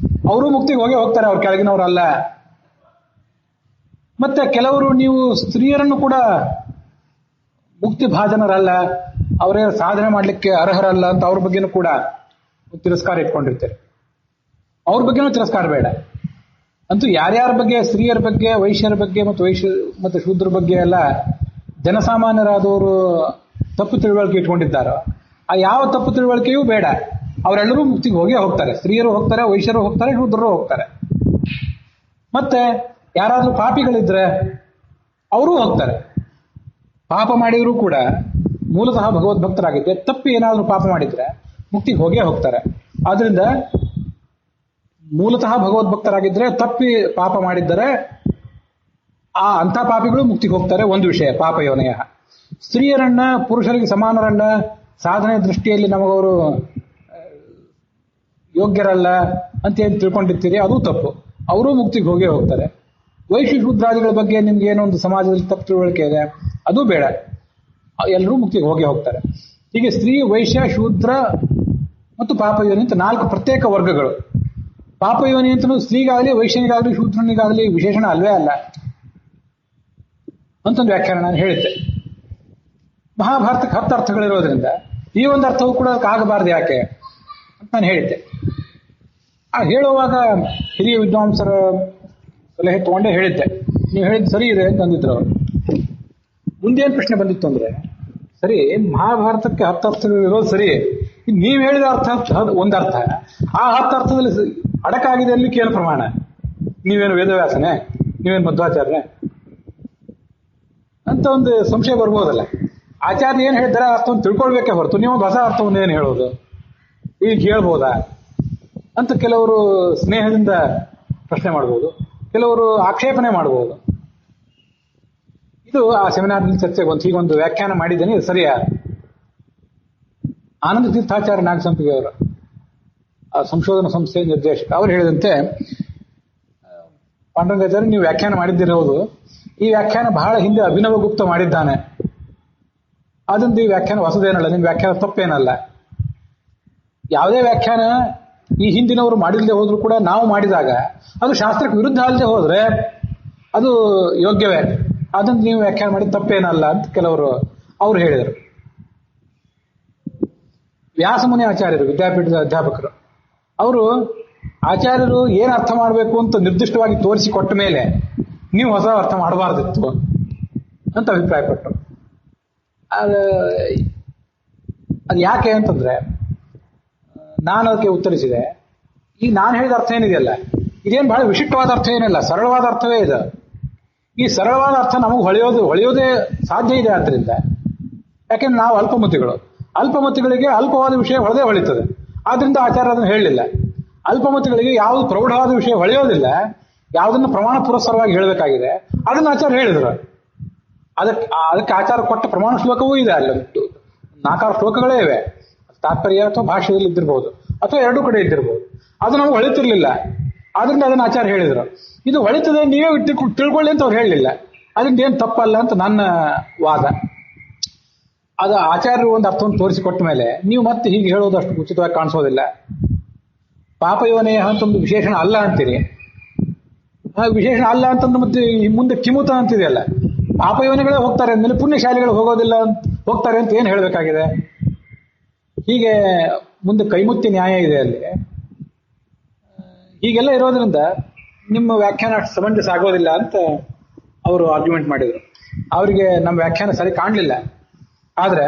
ಅವರು ಮುಕ್ತಿಗೆ ಹೋಗೇ ಹೋಗ್ತಾರೆ, ಅವ್ರು ಕೆಳಗಿನವರಲ್ಲ. ಮತ್ತೆ ಕೆಲವರು ನೀವು ಸ್ತ್ರೀಯರನ್ನು ಕೂಡ ಮುಕ್ತಿ ಭಾಜನರಲ್ಲ, ಅವರೇ ಸಾಧನೆ ಮಾಡಲಿಕ್ಕೆ ಅರ್ಹರಲ್ಲ ಅಂತ ಅವ್ರ ಬಗ್ಗೆನೂ ಕೂಡ ತಿರಸ್ಕಾರ ಇಟ್ಕೊಂಡಿರ್ತಾರೆ. ಅವ್ರ ಬಗ್ಗೆನೂ ತಿರಸ್ಕಾರ ಬೇಡ. ಅಂತೂ ಯಾರ್ಯಾರ ಬಗ್ಗೆ, ಸ್ತ್ರೀಯರ ಬಗ್ಗೆ, ವೈಶ್ಯರ ಬಗ್ಗೆ ಮತ್ತು ಶೂದ್ರ ಬಗ್ಗೆ ಎಲ್ಲ ಜನಸಾಮಾನ್ಯರಾದವರು ತಪ್ಪು ತಿಳುವಳಿಕೆ ಇಟ್ಕೊಂಡಿದ್ದಾರೋ ಆ ಯಾವ ತಪ್ಪು ತಿಳುವಳಿಕೆಯೂ ಬೇಡ. ಅವರೆಲ್ಲರೂ ಮುಕ್ತಿಗೆ ಹೋಗೇ ಹೋಗ್ತಾರೆ. ಸ್ತ್ರೀಯರು ಹೋಗ್ತಾರೆ, ವೈಶ್ಯರು ಹೋಗ್ತಾರೆ, ಶೂದ್ರರು ಹೋಗ್ತಾರೆ. ಮತ್ತೆ ಯಾರಾದ್ರೂ ಪಾಪಿಗಳಿದ್ರೆ ಅವರೂ ಹೋಗ್ತಾರೆ. ಪಾಪ ಮಾಡಿದ್ರು ಕೂಡ ಮೂಲತಃ ಭಗವದ್ಭಕ್ತರಾಗಿದ್ದೆ ತಪ್ಪಿ ಏನಾದರೂ ಪಾಪ ಮಾಡಿದ್ರೆ ಮುಕ್ತಿಗೆ ಹೋಗೇ ಹೋಗ್ತಾರೆ. ಆದ್ರಿಂದ ಮೂಲತಃ ಭಗವದ್ಭಕ್ತರಾಗಿದ್ರೆ ತಪ್ಪಿ ಪಾಪ ಮಾಡಿದ್ದರೆ ಅಂಥ ಪಾಪಿಗಳು ಮುಕ್ತಿಗೆ ಹೋಗ್ತಾರೆ. ಒಂದು ವಿಷಯ ಪಾಪಯೋನಯ. ಸ್ತ್ರೀಯರನ್ನ ಪುರುಷರಿಗೆ ಸಮಾನರನ್ನ ಸಾಧನೆ ದೃಷ್ಟಿಯಲ್ಲಿ ನಮಗವರು ಯೋಗ್ಯರಲ್ಲ ಅಂತ ಏನು ತಿಳ್ಕೊಂಡಿರ್ತೀರಿ, ಅದು ತಪ್ಪು. ಅವರೂ ಮುಕ್ತಿಗೆ ಹೋಗೇ ಹೋಗ್ತಾರೆ. ವೈಶ್ಯ ಶೂದ್ರಾದಿಗಳ ಬಗ್ಗೆ ನಿಮ್ಗೆ ಏನೋ ಒಂದು ಸಮಾಜದಲ್ಲಿ ತಪ್ಪು ತಿಳುವಳಿಕೆ ಇದೆ, ಅದು ಬೇಡ. ಎಲ್ಲರೂ ಮುಕ್ತಿಗೆ ಹೋಗೇ ಹೋಗ್ತಾರೆ. ಹೀಗೆ ಸ್ತ್ರೀ, ವೈಶ್ಯ, ಶೂದ್ರ ಮತ್ತು ಪಾಪಯೋನಿ ಅಂತ 4 ಪ್ರತ್ಯೇಕ ವರ್ಗಗಳು. ಪಾಪಯೋನಿ ಅಂತಲೂ ಸ್ತ್ರೀಗಾಗಲಿ, ವೈಶ್ಯನಿಗಾಗಲಿ, ಶೂದ್ರನಿಗಾಗಲಿ ವಿಶೇಷಣ ಅಲ್ವೇ ಅಲ್ಲ ಅಂತೊಂದು ವ್ಯಾಖ್ಯಾನ ನಾನು ಹೇಳಿದ್ದೆ. ಮಹಾಭಾರತಕ್ಕೆ 10 ಅರ್ಥಗಳಿರೋದ್ರಿಂದ ಈ ಒಂದು ಅರ್ಥವೂ ಕೂಡ ಅದಕ್ಕೆ ಆಗಬಾರ್ದು ಯಾಕೆ ಅಂತ ನಾನು ಹೇಳಿದ್ದೆ. ಹೇಳುವಾಗ ಹಿರಿಯ ವಿದ್ವಾಂಸರ ಸಲಹೆ ತಗೊಂಡೇ ಹೇಳಿದ್ದೆ. ನೀವು ಹೇಳಿದ್ದು ಸರಿ ಇದೆ ಅಂತ ಅಂದಿದ್ರು ಅವರು. ಮುಂದೇನು ಪ್ರಶ್ನೆ ಬಂದಿತ್ತು ಅಂದ್ರೆ, ಸರಿ ಮಹಾಭಾರತಕ್ಕೆ 10 ಅರ್ಥಗಳು ಇರೋದು ಸರಿ, ನೀವು ಹೇಳಿದ ಅರ್ಥ ಒಂದರ್ಥ, ಆ 10 ಅರ್ಥದಲ್ಲಿ ಅಡಕಾಗಿದೆ ಅಲ್ಲಿ ಕೇವಲ ಪ್ರಮಾಣ. ನೀವೇನು ವೇದವ್ಯಾಸನೇ, ನೀವೇನು ಮಧ್ವಾಚಾರ್ಯನೇ ಅಂತ ಒಂದು ಸಂಶಯ ಬರ್ಬೋದಲ್ಲ. ಆಚಾರ್ಯ ಏನ್ ಹೇಳಿದಾರೆ ಅರ್ಥವನ್ನು ತಿಳ್ಕೊಳ್ಬೇಕೇ ಹೊರತು ನೀವು ಹೊಸ ಅರ್ಥವನ್ನು ಏನು ಹೇಳೋದು, ಈಗ ಹೇಳ್ಬೋದಾ ಅಂತ ಕೆಲವರು ಸ್ನೇಹದಿಂದ ಪ್ರಶ್ನೆ ಮಾಡ್ಬೋದು, ಕೆಲವರು ಆಕ್ಷೇಪಣೆ ಮಾಡ್ಬೋದು. ಇದು ಆ ಸೆಮಿನಾರ್ನಲ್ಲಿ ಚರ್ಚೆಗೆ ಬಂತು. ಹೀಗೊಂದು ವ್ಯಾಖ್ಯಾನ ಮಾಡಿದ್ದೇನೆ, ಇದು ಸರಿಯಾ? ಆನಂದ ತೀರ್ಥಾಚಾರ್ಯ ನಾಗಸಂಪಿಗೆ ಅವರು, ಆ ಸಂಶೋಧನಾ ಸಂಸ್ಥೆಯ ನಿರ್ದೇಶಕ, ಅವರು ಹೇಳಿದಂತೆ, ಪಾಂಡುರಂಗಾಚಾರ್ಯ ನೀವು ವ್ಯಾಖ್ಯಾನ ಮಾಡಿದ್ದಿರೋದು, ಈ ವ್ಯಾಖ್ಯಾನ ಬಹಳ ಹಿಂದೆ ಅಭಿನವ ಗುಪ್ತ ಮಾಡಿದ್ದಾನೆ, ಅದೊಂದು ಈ ವ್ಯಾಖ್ಯಾನ ಹೊಸದೇನಲ್ಲ, ನಿಮ್ಮ ವ್ಯಾಖ್ಯಾನ ತಪ್ಪೇನಲ್ಲ. ಯಾವುದೇ ವ್ಯಾಖ್ಯಾನ ಈ ಹಿಂದಿನವರು ಮಾಡಿಲ್ಲದೆ ಹೋದ್ರು ಕೂಡ ನಾವು ಮಾಡಿದಾಗ ಅದು ಶಾಸ್ತ್ರಕ್ಕೆ ವಿರುದ್ಧ ಅಲ್ಲದೆ ಹೋದ್ರೆ ಅದು ಯೋಗ್ಯವೇ. ಅದನ್ನು ನೀವು ವ್ಯಾಖ್ಯಾನ ಮಾಡಿ ತಪ್ಪೇನಲ್ಲ ಅಂತ ಕೆಲವರು ಅವರು ಹೇಳಿದರು. ವ್ಯಾಸಮುನಿ ಆಚಾರ್ಯರು, ವಿದ್ಯಾಪೀಠದ ಅಧ್ಯಾಪಕರು, ಅವರು ಆಚಾರ್ಯರು ಏನು ಅರ್ಥ ಮಾಡಬೇಕು ಅಂತ ನಿರ್ದಿಷ್ಟವಾಗಿ ತೋರಿಸಿ ಕೊಟ್ಟ ಮೇಲೆ ನೀವು ಹೊಸ ಅರ್ಥ ಮಾಡಬಾರ್ದಿತ್ತು ಅಂತ ಅಭಿಪ್ರಾಯಪಟ್ಟರು. ಅದು ಯಾಕೆ ಅಂತಂದ್ರೆ, ನಾನು ಅದಕ್ಕೆ ಉತ್ತರಿಸಿದೆ, ಈಗ ನಾನು ಹೇಳಿದ ಅರ್ಥ ಏನಿದೆಯಲ್ಲ, ಇದೇನು ಬಹಳ ವಿಶಿಷ್ಟವಾದ ಅರ್ಥ ಏನಿಲ್ಲ, ಸರಳವಾದ ಅರ್ಥವೇ ಇದೆ. ಈ ಸರಳವಾದ ಅರ್ಥ ನಮಗೆ ಹೊಳೆಯೋದೇ ಸಾಧ್ಯ ಇದೆ. ಆದ್ದರಿಂದ ಯಾಕೆಂದ್ರೆ ನಾವು ಅಲ್ಪಮತಿಗಳಿಗೆ ಅಲ್ಪವಾದ ವಿಷಯ ಹೊಳೆದೇ ಹೊಳಿತದೆ. ಆದ್ರಿಂದ ಆಚಾರ್ಯ ಅದನ್ನು ಹೇಳಲಿಲ್ಲ. ಅಲ್ಪಮತಿಗಳಿಗೆ ಯಾವುದು ಪ್ರೌಢವಾದ ವಿಷಯ ಹೊಳೆಯೋದಿಲ್ಲ, ಯಾವುದನ್ನು ಪ್ರಮಾಣ ಪುರಸ್ಸರವಾಗಿ ಹೇಳಬೇಕಾಗಿದೆ ಅದನ್ನು ಆಚಾರ್ಯ ಹೇಳಿದ್ರು. ಅದಕ್ಕೆ ಆಚಾರ ಕೊಟ್ಟ ಪ್ರಮಾಣ ಶ್ಲೋಕವೂ ಇದೆ. ಅಲ್ಲಿ 4 ಶ್ಲೋಕಗಳೇ ಇವೆ. ತಾತ್ಪರ್ಯ ಅಥವಾ ಭಾಷೆಯಲ್ಲಿ ಇದ್ದಿರಬಹುದು, ಅಥವಾ 2 ಕಡೆ ಇದ್ದಿರಬಹುದು. ಅದು ನಮ್ಗೆ ಹೊಳಿತಿರ್ಲಿಲ್ಲ, ಆದ್ರಿಂದ ಅದನ್ನು ಆಚಾರ್ಯ ಹೇಳಿದ್ರು. ಇದು ಹೊಳಿತದೆ, ನೀವೇ ತಿಳ್ಕೊಳ್ಳಿ ಅಂತ ಅವ್ರು ಹೇಳಲಿಲ್ಲ. ಅದರಿಂದ ಏನು ತಪ್ಪಲ್ಲ ಅಂತ ನನ್ನ ವಾದ. ಅದು ಆಚಾರ್ಯರು ಒಂದು ಅರ್ಥವನ್ನು ತೋರಿಸಿಕೊಟ್ಟ ಮೇಲೆ ನೀವು ಮತ್ತೆ ಹೀಗೆ ಹೇಳೋದು ಅಷ್ಟು ಉಚಿತವಾಗಿ ಕಾಣಿಸೋದಿಲ್ಲ. ಪಾಪಯೋನೇಯ ಅಂತ ಒಂದು ವಿಶೇಷಣ ಅಲ್ಲ ಅಂತೀರಿ, ಆ ವಿಶೇಷಣ ಅಲ್ಲ ಅಂತಂದು ಮತ್ತೆ ಮುಂದೆ ಕಿಮುತ ಅಂತಿದೆಯಲ್ಲ, ಪಾಪಯೋನಿಗಳೇ ಹೋಗ್ತಾರೆ ಅಂದಮೇಲೆ ಪುಣ್ಯಶಾಲಿಗಳು ಹೋಗ್ತಾರೆ ಅಂತ ಏನು ಹೇಳಬೇಕಾಗಿದೆ? ಹೀಗೆ ಮುಂದೆ ಕೈಮುತ್ಯ ನ್ಯಾಯ ಇದೆ ಅಲ್ಲಿ. ಹೀಗೆಲ್ಲ ಇರೋದ್ರಿಂದ ನಿಮ್ಮ ವ್ಯಾಖ್ಯಾನ ಅಷ್ಟು ಸಮಂಜಸ ಆಗೋದಿಲ್ಲ ಅಂತ ಅವರು ಆರ್ಗ್ಯುಮೆಂಟ್ ಮಾಡಿದರು. ಅವರಿಗೆ ನಮ್ಮ ವ್ಯಾಖ್ಯಾನ ಸರಿ ಕಾಣಲಿಲ್ಲ. ಆದರೆ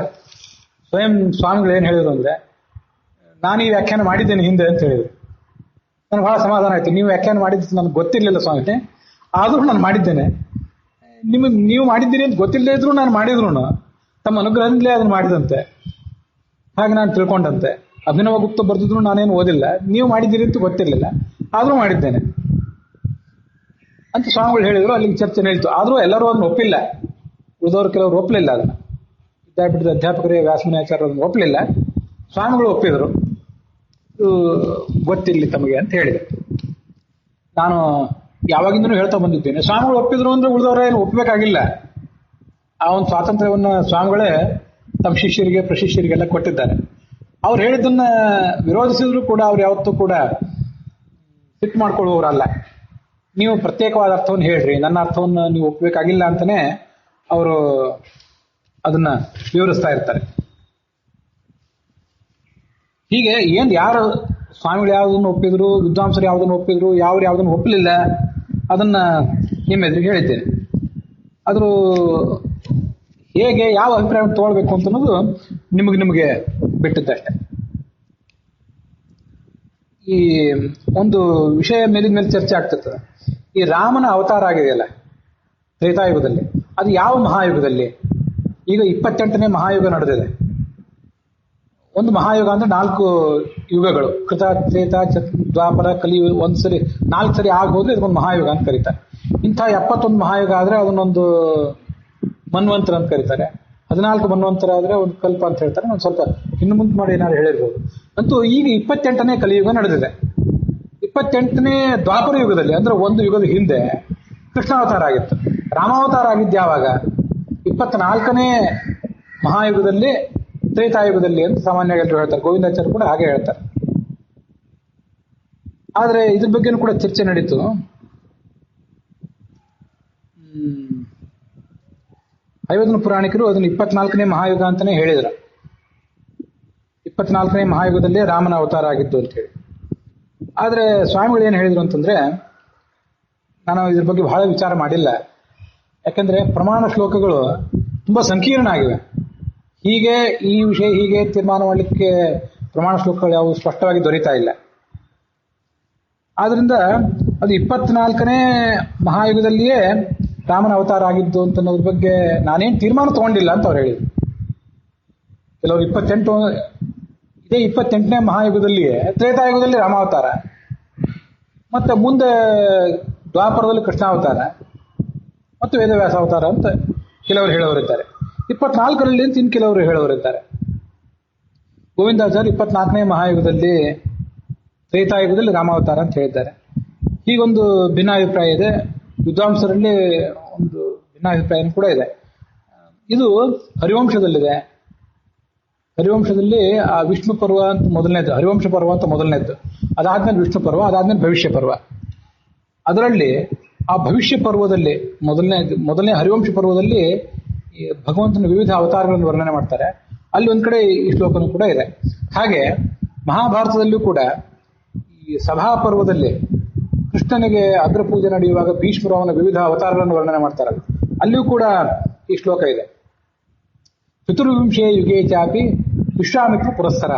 ಸ್ವಯಂ ಸ್ವಾಮಿಗಳು ಏನು ಹೇಳಿದ್ರು ಅಂದರೆ, ನಾನು ಈ ವ್ಯಾಖ್ಯಾನ ಮಾಡಿದ್ದೇನೆ ಹಿಂದೆ ಅಂತ ಹೇಳಿದರು. ನನಗೆ ಬಹಳ ಸಮಾಧಾನ ಆಯಿತು. ನೀವು ವ್ಯಾಖ್ಯಾನ ಮಾಡಿದ್ದು ನನಗೆ ಗೊತ್ತಿರಲಿಲ್ಲ ಸ್ವಾಮಿ, ಆದರೂ ನಾನು ಮಾಡಿದ್ದೇನೆ. ನೀವು ಮಾಡಿದ್ದೀರಿ ಅಂತ ಗೊತ್ತಿಲ್ಲದೆ ಇದ್ರು ನಾನು ಮಾಡಿದ್ರು ತಮ್ಮ ಅನುಗ್ರಹದಿಂದಲೇ ಅದನ್ನು ಮಾಡಿದಂತೆ, ಹಾಗೆ ನಾನು ತಿಳ್ಕೊಂಡಂತೆ. ಅಭಿನವ ಗುಪ್ತ ಬರೆದಿದ್ರು ನಾನೇನು ಓದಿಲ್ಲ, ನೀವು ಮಾಡಿದ್ದೀರಿ ಅಂತ ಗೊತ್ತಿರಲಿಲ್ಲ, ಆದರೂ ಮಾಡಿದ್ದೇನೆ ಅಂತ ಸ್ವಾಮಿಗಳು ಹೇಳಿದ್ರು. ಅಲ್ಲಿಗೆ ಚರ್ಚೆ ನಿಲ್ತು. ಆದರೂ ಎಲ್ಲರೂ ಅದನ್ನು ಒಪ್ಪಿಲ್ಲ, ಉಳಿದವರು ಕೆಲವರು ಒಪ್ಪಲಿಲ್ಲ. ಅದನ್ನು ವಿದ್ಯಾಪೀಠದ ಅಧ್ಯಾಪಕರೇ ವ್ಯಾಸಮುನಿ ಆಚಾರ್ಯ ಅದನ್ನು ಒಪ್ಪಲಿಲ್ಲ, ಸ್ವಾಮಿಗಳು ಒಪ್ಪಿದರು. ಗೊತ್ತಿರಲಿ ತಮಗೆ ಅಂತ ಹೇಳಿದೆ. ನಾನು ಯಾವಾಗಿಂದನೂ ಹೇಳ್ತಾ ಬಂದಿದ್ದೇನೆ, ಸ್ವಾಮಿಗಳು ಒಪ್ಪಿದ್ರು ಅಂದ್ರೆ ಉಳಿದವರ ಏನು ಒಪ್ಪಬೇಕಾಗಿಲ್ಲ. ಆ ಒಂದು ಸ್ವಾತಂತ್ರ್ಯವನ್ನು ಸ್ವಾಮಿಗಳೇ ತಮ್ಮ ಶಿಷ್ಯರಿಗೆ ಪ್ರಶಿಷ್ಯರಿಗೆಲ್ಲ ಕೊಟ್ಟಿದ್ದಾರೆ. ಅವ್ರು ಹೇಳಿದ್ದನ್ನ ವಿರೋಧಿಸಿದ್ರು ಕೂಡ ಅವ್ರು ಯಾವತ್ತೂ ಕೂಡ ಸಿಟ್ಟು ಮಾಡ್ಕೊಳ್ಳುವವರಲ್ಲ. ನೀವು ಪ್ರತ್ಯೇಕವಾದ ಅರ್ಥವನ್ನು ಹೇಳ್ರಿ, ನನ್ನ ಅರ್ಥವನ್ನು ನೀವು ಒಪ್ಪಬೇಕಾಗಿಲ್ಲ ಅಂತಾನೆ ಅವರು ಅದನ್ನ ವಿವರಿಸ್ತಾ ಇರ್ತಾರೆ. ಹೀಗೆ ಯಾರು ಸ್ವಾಮಿಗಳು ಯಾವುದನ್ನು ಒಪ್ಪಿದ್ರು, ವಿದ್ವಾಂಸರು ಯಾವುದನ್ನು ಒಪ್ಪಿದ್ರು, ಯಾವುದನ್ನು ಒಪ್ಪಲಿಲ್ಲ, ಅದನ್ನ ನಿಮ್ಮ ಎದುರಿಗೆ ಹೇಳಿದ್ದೇನೆ. ಆದರೂ ಹೇಗೆ ಯಾವ ಅಭಿಪ್ರಾಯವನ್ನು ತಗೊಳ್ಬೇಕು ಅಂತ ಅನ್ನೋದು ನಿಮಗೆ ಬಿಟ್ಟಿದ್ದಷ್ಟೆ. ಈ ಒಂದು ವಿಷಯ ಮೇಲಿನ ಮೇಲೆ ಚರ್ಚೆ ಆಗ್ತಿರ್ತದೆ. ಈ ರಾಮನ ಅವತಾರ ಆಗಿದೆಯಲ್ಲ ತ್ರೇತಾಯುಗದಲ್ಲಿ, ಅದು ಯಾವ ಮಹಾಯುಗದಲ್ಲಿ? ಈಗ 28ನೇ ಮಹಾಯುಗ ನಡೆದಿದೆ. ಒಂದು ಮಹಾಯುಗ ಅಂದ್ರೆ 4 ಯುಗಗಳು, ಕೃತ, ತ್ರೇತ, ದ್ವಾಪರ, ಕಲಿಯುಗ. 4 ಸರಿ ಆಗ್ಬೋದ್ರೆ ಇದಕ್ಕೊಂದು ಮಹಾಯುಗ ಅಂತ ಕರೀತಾರೆ. ಇಂಥ 71 ಮಹಾಯುಗ ಆದ್ರೆ ಅದನ್ನೊಂದು ಮನ್ವಂತರ ಅಂತ ಕರೀತಾರೆ. 14 ಮನ್ವಂತರ ಆದ್ರೆ ಒಂದು ಕಲ್ಪ ಅಂತ ಹೇಳ್ತಾರೆ. ಒಂದು ಸ್ವಲ್ಪ ಇನ್ನು ಮುಂದೆ ಮಾಡಿ ಏನಾದ್ರು ಹೇಳಿರ್ಬೋದು. ಅಂತೂ ಈಗ 28ನೇ ಕಲಿಯುಗ ನಡೆದಿದೆ. 28ನೇ ದ್ವಾಪರ ಯುಗದಲ್ಲಿ ಅಂದ್ರೆ ಒಂದು ಯುಗದ ಹಿಂದೆ ಕೃಷ್ಣಾವತಾರ ಆಗಿತ್ತು. ರಾಮಾವತಾರ ಆಗಿದ್ದು ಯಾವಾಗ? 24ನೇ ಮಹಾಯುಗದಲ್ಲಿ ತ್ರೇತಾಯುಗದಲ್ಲಿ ಅಂತ ಸಾಮಾನ್ಯವಾಗಿ ಎಲ್ಲರೂ ಹೇಳ್ತಾರೆ. ಗೋವಿಂದಾಚಾರ್ಯ ಕೂಡ ಹಾಗೆ ಹೇಳ್ತಾರೆ. ಆದ್ರೆ ಇದ್ರ ಬಗ್ಗೆನೂ ಕೂಡ ಚರ್ಚೆ ನಡೀತು. ಐವತ್ತನ ಪುರಾಣಿಕರು ಅದನ್ನು 24ನೇ ಮಹಾಯುಗ ಅಂತಾನೆ ಹೇಳಿದ್ರು. 24ನೇ ಮಹಾಯುಗದಲ್ಲೇ ರಾಮನ ಅವತಾರ ಆಗಿದ್ದು ಅಂತ ಹೇಳಿ. ಆದ್ರೆ ಸ್ವಾಮಿಗಳು ಏನು ಹೇಳಿದ್ರು ಅಂತಂದ್ರೆ, ನಾನು ಇದ್ರ ಬಗ್ಗೆ ಬಹಳ ವಿಚಾರ ಮಾಡಿಲ್ಲ. ಯಾಕಂದ್ರೆ ಪ್ರಮಾಣ ಶ್ಲೋಕಗಳು ತುಂಬಾ ಸಂಕೀರ್ಣ ಆಗಿವೆ. ಹೀಗೆ ಈ ವಿಷಯ ಹೀಗೆ ತೀರ್ಮಾನ ಮಾಡಲಿಕ್ಕೆ ಪ್ರಮಾಣ ಶ್ಲೋಕಗಳು ಯಾವುವು ಸ್ಪಷ್ಟವಾಗಿ ದೊರೀತಾ ಇಲ್ಲ. ಆದ್ರಿಂದ ಅದು 24ನೇ ಮಹಾಯುಗದಲ್ಲಿಯೇ ರಾಮನ ಅವತಾರ ಆಗಿದ್ದು ಅಂತ ಅನ್ನೋದ್ರ ಬಗ್ಗೆ ನಾನೇನು ತೀರ್ಮಾನ ತಗೊಂಡಿಲ್ಲ ಅಂತ ಅವ್ರು ಹೇಳಿದ್ರು. ಕೆಲವರು 28ನೇ ಮಹಾಯುಗದಲ್ಲಿಯೇ ತ್ರೇತಾಯುಗದಲ್ಲಿ ರಾಮಾವತಾರ, ಮತ್ತೆ ಮುಂದೆ ದ್ವಾಪರದಲ್ಲಿ ಕೃಷ್ಣಾವತಾರ ಮತ್ತು ವೇದವ್ಯಾಸ ಅವತಾರ ಅಂತ ಕೆಲವರು ಹೇಳೋರಿದ್ದಾರೆ. 24ರಲ್ಲಿ ಅಂತ ಇನ್ನು ಕೆಲವರು ಹೇಳೋರಿದ್ದಾರೆ. ಗೋವಿಂದಾಚಾರ್ಯ 24ನೇ ಮಹಾಯುಗದಲ್ಲಿ ತ್ರೇತಾಯುಗದಲ್ಲಿ ರಾಮಾವತಾರ ಅಂತ ಹೇಳಿದ್ದಾರೆ. ಹೀಗೊಂದು ಭಿನ್ನಾಭಿಪ್ರಾಯ ಇದೆ. ವಿದ್ವಾಂಸರಲ್ಲಿ ಒಂದು ಭಿನ್ನಾಭಿಪ್ರಾಯ ಕೂಡ ಇದೆ. ಇದು ಹರಿವಂಶದಲ್ಲಿದೆ. ಹರಿವಂಶದಲ್ಲಿ ಆ ವಿಷ್ಣು ಪರ್ವ ಅಂತ ಮೊದಲನೇದು, ಹರಿವಂಶ ಪರ್ವ ಅಂತ ಮೊದಲನೇದ್ದು, ಅದಾದ್ಮೇಲೆ ವಿಷ್ಣು ಪರ್ವ, ಅದಾದ್ಮೇಲೆ ಭವಿಷ್ಯ ಪರ್ವ. ಅದರಲ್ಲಿ ಆ ಭವಿಷ್ಯ ಪರ್ವದಲ್ಲಿ ಮೊದಲನೇ ಹರಿವಂಶ ಪರ್ವದಲ್ಲಿ ಭಗವಂತನ ವಿವಿಧ ಅವತಾರಗಳನ್ನು ವರ್ಣನೆ ಮಾಡ್ತಾರೆ. ಅಲ್ಲಿ ಒಂದ್ ಕಡೆ ಈ ಶ್ಲೋಕನೂ ಕೂಡ ಇದೆ. ಹಾಗೆ ಮಹಾಭಾರತದಲ್ಲೂ ಕೂಡ ಈ ಸಭಾ ಪರ್ವದಲ್ಲಿ ಕೃಷ್ಣನಿಗೆ ಅಗ್ರಪೂಜೆ ನಡೆಯುವಾಗ ಭೀಷ್ಮರು ಅವನ ವಿವಿಧ ಅವತಾರಗಳನ್ನು ವರ್ಣನೆ ಮಾಡ್ತಾರೆ. ಅಲ್ಲಿಯೂ ಕೂಡ ಈ ಶ್ಲೋಕ ಇದೆ. ಚತುರ್ವಿಂಶೇ ಯುಗೇ ಚಾಪಿ ವಿಶ್ವಾಮಿತ್ರ ಪುರಸ್ಸರ.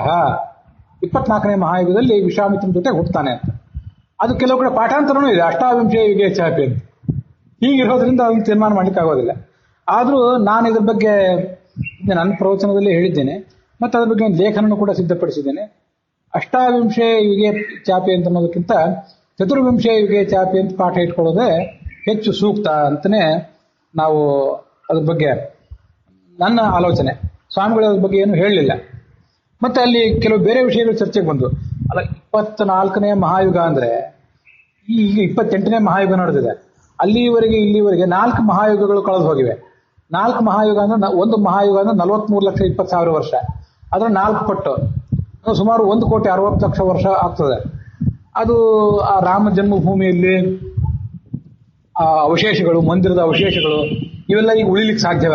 24ನೇ ಮಹಾಯುಗದಲ್ಲಿ ವಿಶ್ವಾಮಿತ್ರನ ಜೊತೆ ಹುಟ್ಟುತ್ತಾನೆ ಅಂತ. ಅದು ಕೆಲವು ಕಡೆ ಪಾಠಾಂತರನೂ ಇದೆ, ಅಷ್ಟಾವಿಂಶೇ ಯುಗೇ ಚಾಪಿ ಅಂತ. ಹೀಗಿರೋದ್ರಿಂದ ಅದನ್ನು ತೀರ್ಮಾನ ಮಾಡ್ಲಿಕ್ಕೆ ಆಗೋದಿಲ್ಲ. ಆದ್ರೂ ನಾನು ಇದ್ರ ಬಗ್ಗೆ ನನ್ನ ಪ್ರವಚನದಲ್ಲಿ ಹೇಳಿದ್ದೇನೆ, ಮತ್ತು ಅದ್ರ ಬಗ್ಗೆ ಒಂದು ಲೇಖನವನ್ನು ಕೂಡ ಸಿದ್ಧಪಡಿಸಿದ್ದೇನೆ. ಅಷ್ಟಾವಿಂಶೇ ಯುಗೇ ಚಾಪಿ ಅಂತ ಅನ್ನೋದಕ್ಕಿಂತ ಚತುರ್ವಿಂಶೇ ಯುಗೇ ಚಾಪಿ ಅಂತ ಪಾಠ ಇಟ್ಕೊಳ್ಳೋದೇ ಹೆಚ್ಚು ಸೂಕ್ತ ಅಂತಲೇ ನಾವು ಅದ್ರ ಬಗ್ಗೆ ನನ್ನ ಆಲೋಚನೆ. ಸ್ವಾಮಿಗಳ ಬಗ್ಗೆ ಏನು ಹೇಳಲಿಲ್ಲ. ಮತ್ತೆ ಅಲ್ಲಿ ಕೆಲವು ಬೇರೆ ವಿಷಯಗಳು ಚರ್ಚೆಗೆ ಬಂದು, ಅಲ್ಲ 24ನೇ ಮಹಾಯುಗ ಅಂದ್ರೆ ಈಗ 28ನೇ ಮಹಾಯುಗ ನಡೆದಿದೆ. ಅಲ್ಲಿವರೆಗೆ ಇಲ್ಲಿವರೆಗೆ 4 ಮಹಾಯುಗಗಳು ಕಳೆದು ಹೋಗಿವೆ. 4 ಮಹಾಯುಗ ಅಂದ್ರೆ ಒಂದು ಮಹಾಯುಗ ಅಂದ್ರೆ 43,20,000 ವರ್ಷ. ಅದರ 4 ಪಟ್ಟು ಸುಮಾರು 1,60,00,000 ವರ್ಷ ಆಗ್ತದೆ. ಅದು ಆ ರಾಮ ಜನ್ಮಭೂಮಿಯಲ್ಲಿ ಆ ಅವಶೇಷಗಳು, ಮಂದಿರದ ಅವಶೇಷಗಳು ಇವೆಲ್ಲ ಈಗ ಉಳಿಲಿಕ್ಕೆ ಸಾಧ್ಯವ?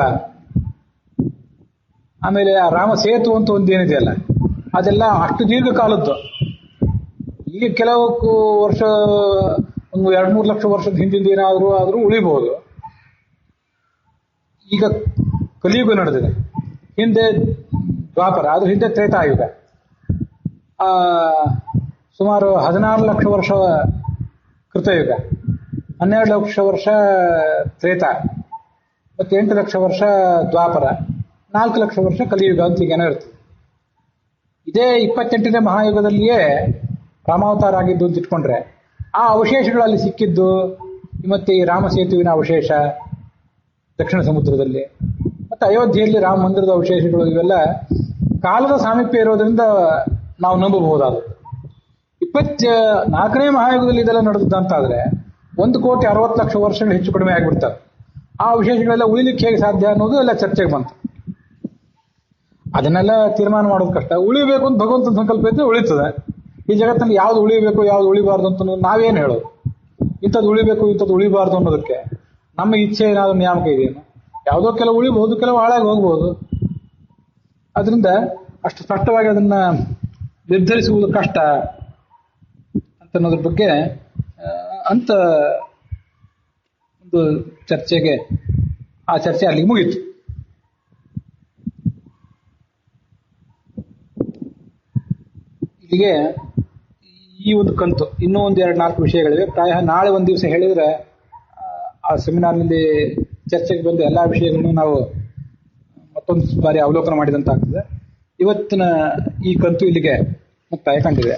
ಆಮೇಲೆ ಆ ರಾಮ ಸೇತು ಅಂತ ಒಂದು ಏನಿದೆಯಲ್ಲ, ಅದೆಲ್ಲ ಅಷ್ಟು ದೀರ್ಘಕಾಲದ್ದು. ಈಗ ಕೆಲವು ವರ್ಷ, ಒಂದು 2-3 ಲಕ್ಷ ವರ್ಷದ ಹಿಂದಿಂದ ಆದ್ರೂ ಉಳಿಬಹುದು. ಈಗ ಕಲಿಯುಗ ನಡೆದಿದೆ, ಹಿಂದೆ ದ್ವಾಪರ, ಅದ್ರ ಹಿಂದೆ ತ್ರೇತಾಯುಗ. ಸುಮಾರು 16 ಲಕ್ಷ ವರ್ಷ ಕೃತಯುಗ, 12 ಲಕ್ಷ ವರ್ಷ ತ್ರೇತ, ಮತ್ತೆ 8 ಲಕ್ಷ ವರ್ಷ ದ್ವಾಪರ, 4 ಲಕ್ಷ ವರ್ಷ ಕಲಿಯುಗ ಅಂತ ಈಗೇನೋ ಇರ್ತದೆ. ಇದೇ 28ನೇ ಮಹಾಯುಗದಲ್ಲಿಯೇ ರಾಮಾವತಾರ ಆಗಿದ್ದು ಅಂತ ಇಟ್ಕೊಂಡ್ರೆ, ಆ ಅವಶೇಷಗಳಲ್ಲಿ ಸಿಕ್ಕಿದ್ದು ಮತ್ತೆ ಈ ರಾಮ ಸೇತುವಿನ ಅವಶೇಷ ದಕ್ಷಿಣ ಸಮುದ್ರದಲ್ಲಿ, ಮತ್ತೆ ಅಯೋಧ್ಯೆಯಲ್ಲಿ ರಾಮ ಮಂದಿರದ ಅವಶೇಷಗಳು, ಇವೆಲ್ಲ ಕಾಲದ ಸಾಮೀಪ್ಯ ಇರೋದ್ರಿಂದ ನಾವು ನಂಬಬಹುದಾದದ್ದು. 24ನೇ ಮಹಾಯುಗದಲ್ಲಿ ಇದೆಲ್ಲ ನಡೆದಂತಾದ್ರೆ 1,60,00,000 ವರ್ಷಗಳು ಹೆಚ್ಚು ಕಡಿಮೆ ಆಗಿಬಿಡ್ತಾರೆ. ಆ ಅವಶೇಷಗಳೆಲ್ಲ ಉಳಿಲಿಕ್ಕೆ ಹೇಗೆ ಸಾಧ್ಯ ಅನ್ನೋದು ಎಲ್ಲ ಚರ್ಚೆಗೆ ಬಂತು. ಅದನ್ನೆಲ್ಲ ತೀರ್ಮಾನ ಮಾಡೋದು ಕಷ್ಟ. ಉಳಿಬೇಕು ಅಂತ ಭಗವಂತನ ಸಂಕಲ್ಪ ಇದ್ರೆ ಉಳಿತದೆ. ಈ ಜಗತ್ತಲ್ಲಿ ಯಾವ್ದು ಉಳಿಬೇಕು ಯಾವ್ದು ಉಳಿಬಾರ್ದು ಅಂತ ನಾವೇನು ಹೇಳೋದು? ಇಂಥದ್ದು ಉಳಿಬೇಕು ಇಂಥದ್ದು ಉಳಿಬಾರ್ದು ಅನ್ನೋದಕ್ಕೆ ನಮ್ಮ ಇಚ್ಛೆ ಏನಾದ್ರೂ ನ್ಯಾಮಕ ಇದೆಯೇನು? ಯಾವುದೋ ಕೆಲವು ಉಳಿಬಹುದು, ಕೆಲವು ಹಾಳಾಗಿ ಹೋಗ್ಬೋದು. ಅದರಿಂದ ಅಷ್ಟು ಸ್ಪಷ್ಟವಾಗಿ ಅದನ್ನ ನಿರ್ಧರಿಸುವುದು ಕಷ್ಟ ಅಂತ ಅನ್ನೋದ್ರ ಬಗ್ಗೆ ಅಂತ ಒಂದು ಚರ್ಚೆಗೆ, ಆ ಚರ್ಚೆ ಅಲ್ಲಿಗೆ ಮುಗೀತು. ಇಲ್ಲಿಗೆ ಈ ಒಂದು ಕಂತು. ಇನ್ನೂ ಒಂದು 2-4 ವಿಷಯಗಳಿವೆ. ಪ್ರಾಯ ನಾಳೆ ಒಂದು ದಿವಸ ಹೇಳಿದ್ರೆ ಆ ಸೆಮಿನಾರ್ನಲ್ಲಿ ಚರ್ಚೆಗೆ ಬಂದು ಎಲ್ಲ ವಿಷಯಗಳನ್ನು ನಾವು ಮತ್ತೊಂದು ಬಾರಿ ಅವಲೋಕನ ಮಾಡಿದಂತಾಗ್ತದೆ. ಇವತ್ತಿನ ಈ ಕಂತು ಇಲ್ಲಿಗೆ ಮುಕ್ತಾಯ ಕಂಡಿದೆ.